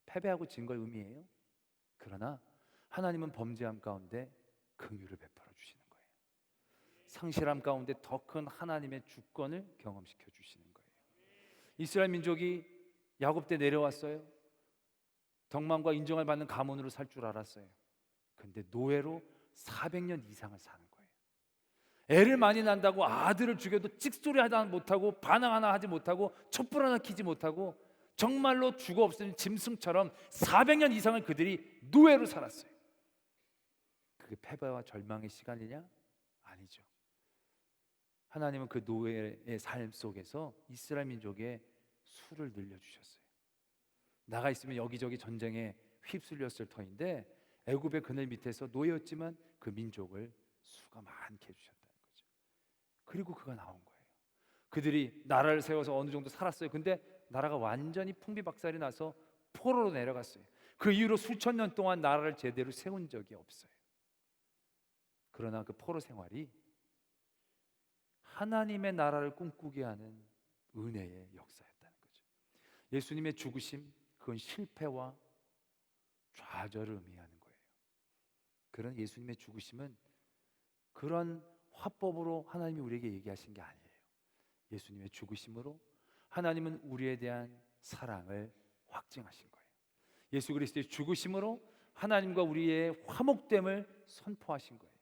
패배하고 진 걸 의미해요. 그러나 하나님은 범죄함 가운데 긍휼을 베풀어 주시는 거예요. 상실함 가운데 더 큰 하나님의 주권을 경험시켜 주시는 거예요. 이스라엘 민족이 야곱 때 내려왔어요. 덕망과 인정을 받는 가문으로 살 줄 알았어요. 근데 노예로 400년 이상을 사는 거예요. 애를 많이 낳는다고 아들을 죽여도 찍소리 하지 못하고 반항 하나 하지 못하고 촛불 하나 켜지 못하고 정말로 죽어 없으면 짐승처럼 400년 이상을 그들이 노예로 살았어요. 그게 패배와 절망의 시간이냐? 아니죠. 하나님은 그 노예의 삶 속에서 이스라엘 민족의 수를 늘려주셨어요. 나가 있으면 여기저기 전쟁에 휩쓸렸을 터인데 애굽의 그늘 밑에서 노예였지만 그 민족을 수가 많게 해주셨다는 거죠. 그리고 그가 나온 거예요. 그들이 나라를 세워서 어느 정도 살았어요. 근데 나라가 완전히 풍비박살이 나서 포로로 내려갔어요. 그 이후로 수천 년 동안 나라를 제대로 세운 적이 없어요. 그러나 그 포로 생활이 하나님의 나라를 꿈꾸게 하는 은혜의 역사였다는 거죠. 예수님의 죽으심, 그건 실패와 좌절을 의미하는 거예요. 그런 예수님의 죽으심은 그런 화법으로 하나님이 우리에게 얘기하신 게 아니에요. 예수님의 죽으심으로 하나님은 우리에 대한 사랑을 확증하신 거예요. 예수 그리스도의 죽으심으로 하나님과 우리의 화목됨을 선포하신 거예요.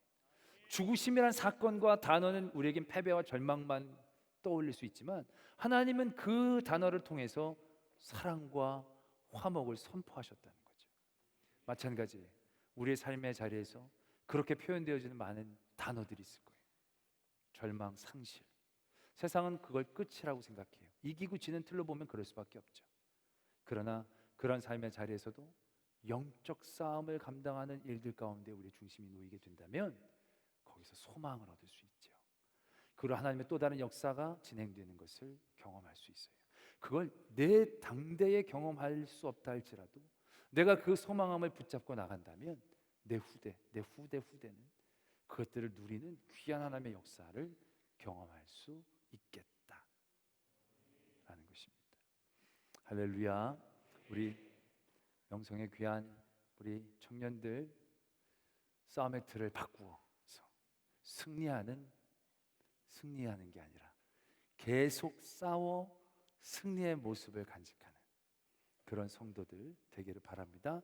죽으심이란 사건과 단어는 우리에겐 패배와 절망만 떠올릴 수 있지만 하나님은 그 단어를 통해서 사랑과 화목을 선포하셨다는 거죠. 마찬가지 우리의 삶의 자리에서 그렇게 표현되어지는 많은 단어들이 있을 거예요. 절망, 상실. 세상은 그걸 끝이라고 생각해요. 이기고 지는 틀로 보면 그럴 수밖에 없죠. 그러나 그런 삶의 자리에서도 영적 싸움을 감당하는 일들 가운데 우리의 중심이 놓이게 된다면 거기서 소망을 얻을 수 있죠. 그리고 하나님의 또 다른 역사가 진행되는 것을 경험할 수 있어요. 그걸 내 당대에 경험할 수 없다 할지라도 내가 그 소망함을 붙잡고 나간다면 내 후대는 그것들을 누리는 귀한 하나님의 역사를 경험할 수 있겠다라는 것입니다. 할렐루야. 우리 명성의 귀한 우리 청년들 싸움의 틀을 바꾸어서 승리하는 게 아니라 계속 싸워 승리의 모습을 간직하는 그런 성도들 되기를 바랍니다.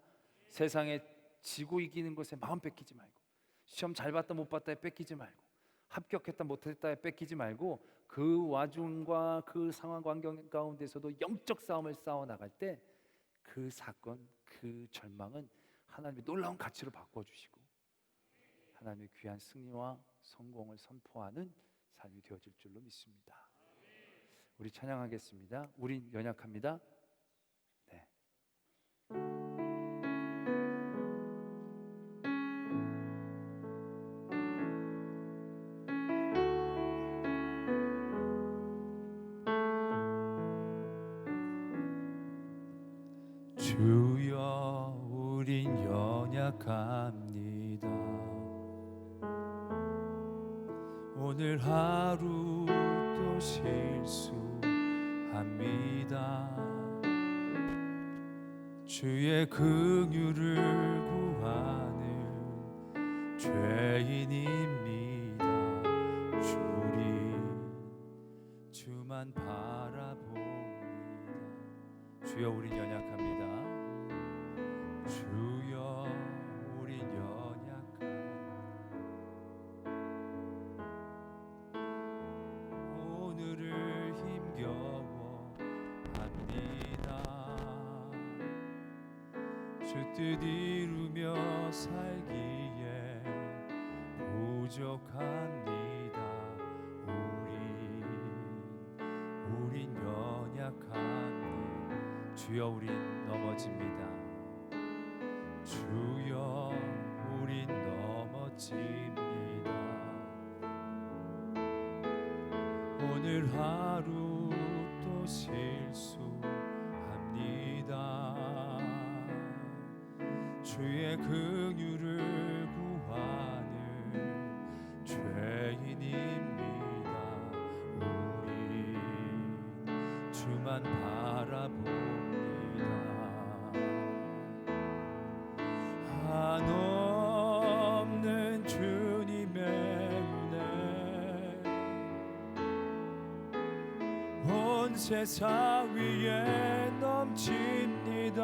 세상에 지고 이기는 것에 마음 뺏기지 말고, 시험 잘 봤다 못 봤다에 뺏기지 말고, 합격했다 못했다에 뺏기지 말고, 그 와중과 그 상황 환경 가운데서도 영적 싸움을 싸워 나갈 때 그 사건, 그 절망은 하나님의 놀라운 가치로 바꿔주시고 하나님의 귀한 승리와 성공을 선포하는 삶이 되어질 줄로 믿습니다. 우리 찬양하겠습니다. 우린 연약합니다. 네. 주여 우린 연약합니다. 오늘 하루도 실수합니다. 주의 긍휼을 구하는 죄인입니다. 주님 주만 바라봅니다. 주여 우린 연약합니다. 주여 우린 연약합니다. 오늘을 힘겨워합니다. 주 뜻 이루며 살기에 부족합니다. 우린 연약하니 주여 우린 넘어집니다. 주여 우린 넘어집니다. 오늘 하루 또 실수합니다. 주의 긍휼을 구하는 죄인입니다. 우리 주만 바라봅니다. 온 세상 위에 넘칩니다.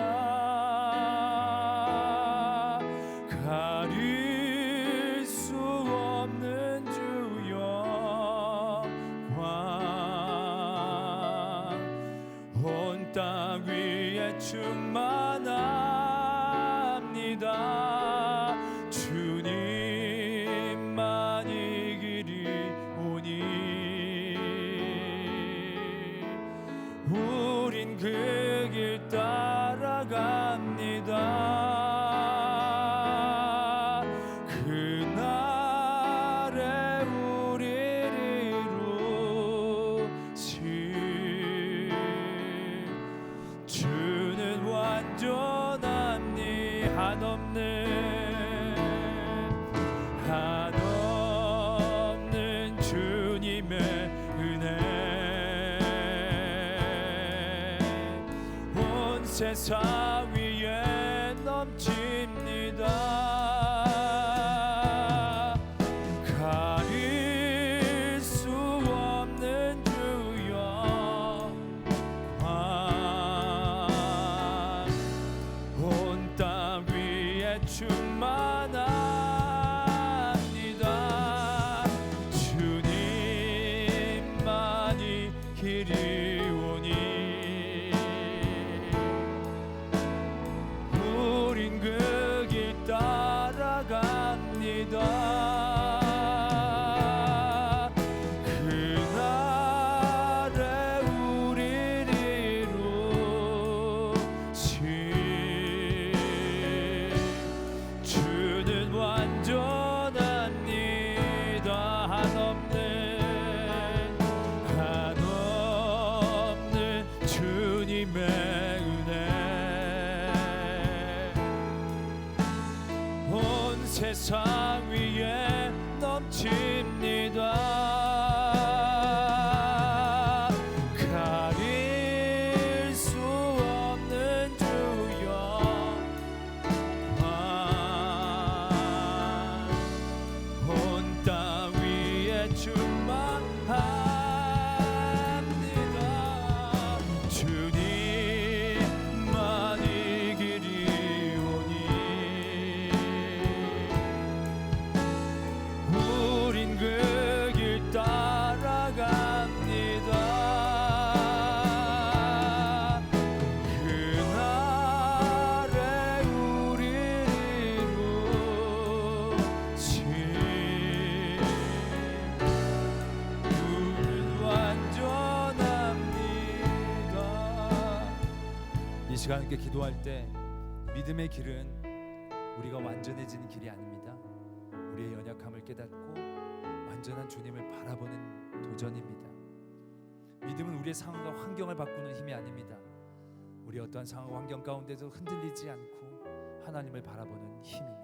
가릴 수 없는 주 영광 온 땅 위에 충만합니다. 주님만이 길이 오니 우린 그 길 따라갑니다. 그날에 우리를 이루신 주는 완전하니 한없는 주님의 은혜 온 세상 위에 넘칩니다. 가릴 수 없는 주 영광 온 땅 위에 충만합니다. 주님만이 길이 오니 우린 그 길 따라갑니다. 그날에 우리를 이루신 주는 완전합니다. 한없는 주님의 은혜 온 세상 위에 넘칩니다. 가릴 수 없는 주 영광 온 땅 위에 충만합니다. 주님만이 길이 오니 우린 그 길 따라갑니다. 그날에 우리를 이루신 우린 완전합니다. 이 시간 함께 기도할 때 믿음의 길은 우리가 완전해지는 길이 아닙니다. 우리의 연약함을 깨닫고 완전한 주님을 바라보는 도전입니다. 믿음은 우리의 상황과 환경을 바꾸는 힘이 아닙니다. 우리 어떠한 상황 환경 가운데서 흔들리지 않고 하나님을 바라보는 힘입니다.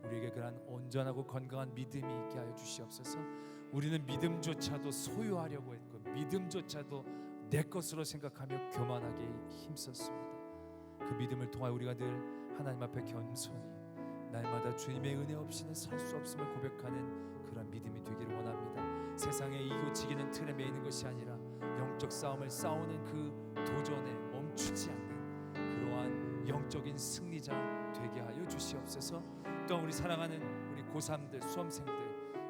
우리에게 그러한 온전하고 건강한 믿음이 있게 하여 주시옵소서. 우리는 믿음조차도 소유하려고 했고 믿음조차도 내 것으로 생각하며 교만하게 힘썼습니다. 그 믿음을 통하여 우리가 늘 하나님 앞에 겸손히 날마다 주님의 은혜 없이는 살 수 없음을 고백하는 그런 믿음이 되기를 원합니다. 세상에 이고지기는 틀에 매이는 것이 아니라 영적 싸움을 싸우는 그 도전에 멈추지 않는 그러한 영적인 승리자 되게 하여 주시옵소서. 또 우리 사랑하는 우리 고3들 수험생들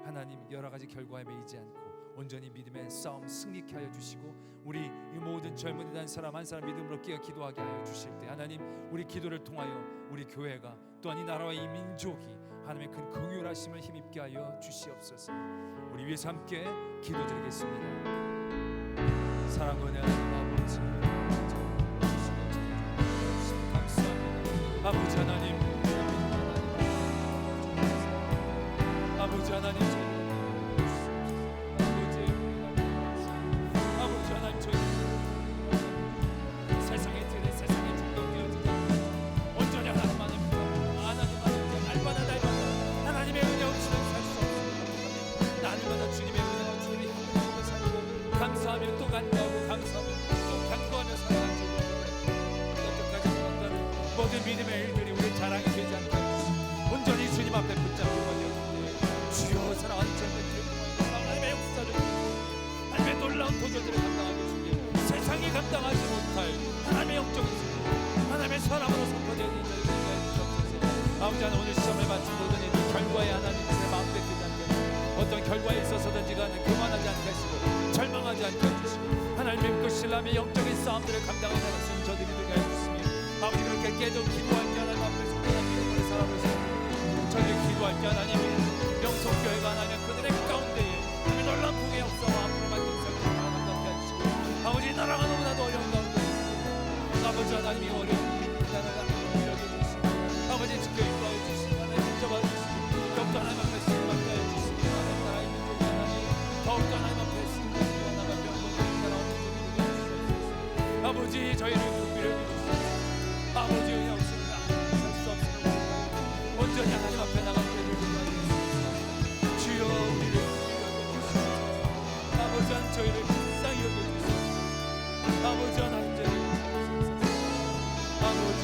하나님 여러 가지 결과에 매이지 않고 온전히 믿음의 싸움 승리케 하여 주시고 우리 이 모든 젊은이 한 사람 한 사람 믿음으로 끼어 기도하게 하여 주실 때 하나님 우리 기도를 통하여 우리 교회가 또한 이 나라와 이 민족이 하나님의 큰 긍휼하심을 힘입게 하여 주시옵소서. 우리 위해서 함께 기도드리겠습니다. 사랑과 은혜 하나님 아버지 감사합니다. 아버지 하나님 아버지 하나님 아버지 하나님 저희 세상의 틀에 세상의 중독되어지지 온전히 하나님만을 날마다 하나님의 은혜 없이는 살 수 없습니다. 날마다 주님의 은혜와 주님의 힘을 살고 감사하며 또 간구하고 감사하며 또 간구하며 살아가는 어떡하지 못한다는 모든 믿음의 일들이 우리 자랑이 되지 않게 하시고 온전히 주님 앞에 붙잡고 사랑하는 자들 하나님의 역사를 하나님의 놀라운 도전들을 감당하게 주시길 세상이 감당하지 못할 하나님의 영적인 승리, 하나님의 사람으로 선포되는 인자를 되게 주옵소서. 아버지 하나님, 오늘 시험을 마친 모든 이들 결과에 하나님 내 마음 뺏기지 않게 하시고, 어떤 결과에 있어서든지 간에 교만하지 않게 하시고 절망하지 않게 해주시고, 하나님 믿고 신뢰하며 영적인 싸움들을 감당하는 것은 저들이 되게 해주시며, 아버지 그렇게 깨도 기도할 때 하나님 앞에서 하나님 여러분의 사람을 세우고 저들이 기도할 때 하나님 영성교회가 하나님 그들의 가운데에 하나님 놀라운 풍의 역사와 앞으로 말씀을 감당하게 해주시고, 아버지 나라가 너무나도 어려운 가운데 아버지 하나님이 어려운 나라를 하나님 주시고, 아버지 지켜 인도하여 주시고, 하나님 붙잡아 주시고, 더욱더 하나님 앞에 승리받게 하여 주시고, 하나님 나라의 민족이 하나님 더욱더 하나님 앞에 승리하시고 나가 병거를 따라오는 종이 되게 주시옵소서. 아버지 저희를 구비를 주시옵소서. 아버지 은혜 없습니다. 살수 없습니다. 온전히 하나님 앞에 나가게 해주시옵소서. 주여 우리를 여겨주시옵소서. 아버지 한 저희를 불쌍히 여겨주시옵소서. 아버지 하나님 저희를 여겨주시옵소서. 아버지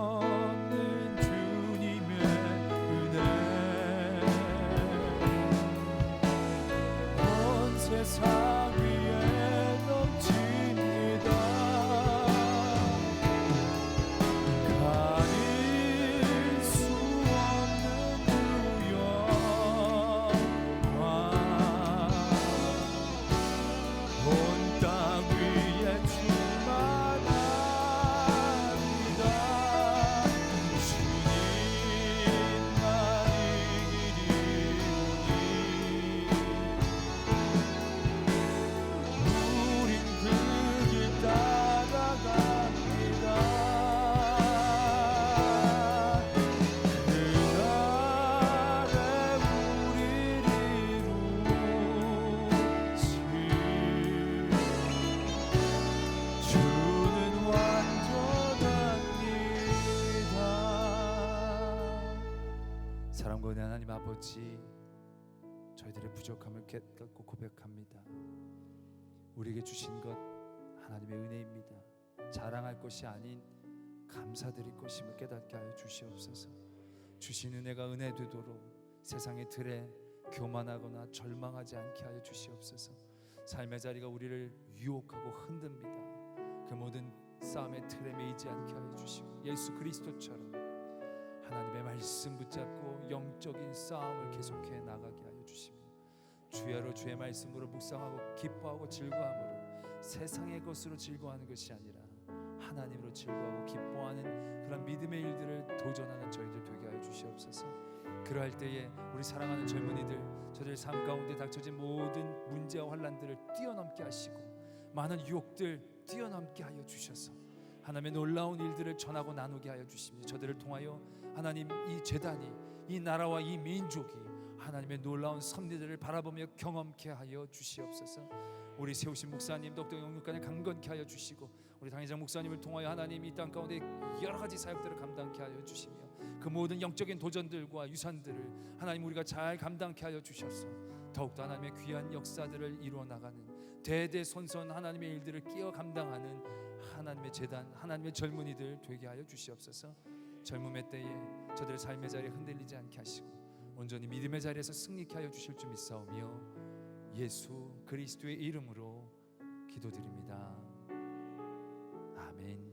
한없는 주님의 은혜 온 세상 위에 넘칩니다. 가릴 수 없는 구원과 온 땅 위에 충만합니다. 주님만이 길이오니 우린 그 길 따라갑니다. 그날에 우리를 이루시 주는 완전합니다. 사랑과 은혜 하나님 아버지, 저희들의 부족함을 깨닫고 고백합니다. 우리에게 주신 것 하나님의 은혜입니다. 자랑할 것이 아닌 감사드릴 것임을 깨닫게 하여 주시옵소서. 주신 은혜가 은혜 되도록 세상의 틀에 교만하거나 절망하지 않게 하여 주시옵소서. 삶의 자리가 우리를 유혹하고 흔듭니다. 그 모든 싸움의 틀에 매이지 않게 하여 주시고, 예수 그리스도처럼 하나님의 말씀 붙잡고 영적인 싸움을 계속해 나가게 하여 주시며, 주야로 주의 말씀으로 묵상하고 기뻐하고 즐거워함으로 세상의 것으로 즐거워하는 것이 아니라 하나님으로 즐거워하고 기뻐하는 그런 믿음의 일들을 도전하는 저희들 되게 하여 주시옵소서. 그러할 때에 우리 사랑하는 젊은이들, 저들 삶 가운데 닥쳐진 모든 문제와 환난들을 뛰어넘게 하시고, 많은 유혹들 뛰어넘게 하여 주셔서 하나님의 놀라운 일들을 전하고 나누게 하여 주시며, 저들을 통하여 하나님 이 제단이, 이 나라와 이 민족이 하나님의 놀라운 섭리들을 바라보며 경험케 하여 주시옵소서. 우리 세우신 목사님 더욱더 영육간에 강건케 하여 주시고, 우리 당회장 목사님을 통하여 하나님 이 땅 가운데 여러 가지 사역들을 감당케 하여 주시며, 그 모든 영적인 도전들과 유산들을 하나님 우리가 잘 감당케 하여 주셔서 더욱더 하나님의 귀한 역사들을 이루어 나가는 대대손손 하나님의 일들을 끼어 감당하는 하나님의 제단, 하나님의 젊은이들 되게 하여 주시옵소서. 젊음의 때에 저들의 삶의 자리에 흔들리지 않게 하시고 온전히 믿음의 자리에서 승리케 하여 주실 줄 믿사오며 예수 그리스도의 이름으로 기도드립니다. 아멘.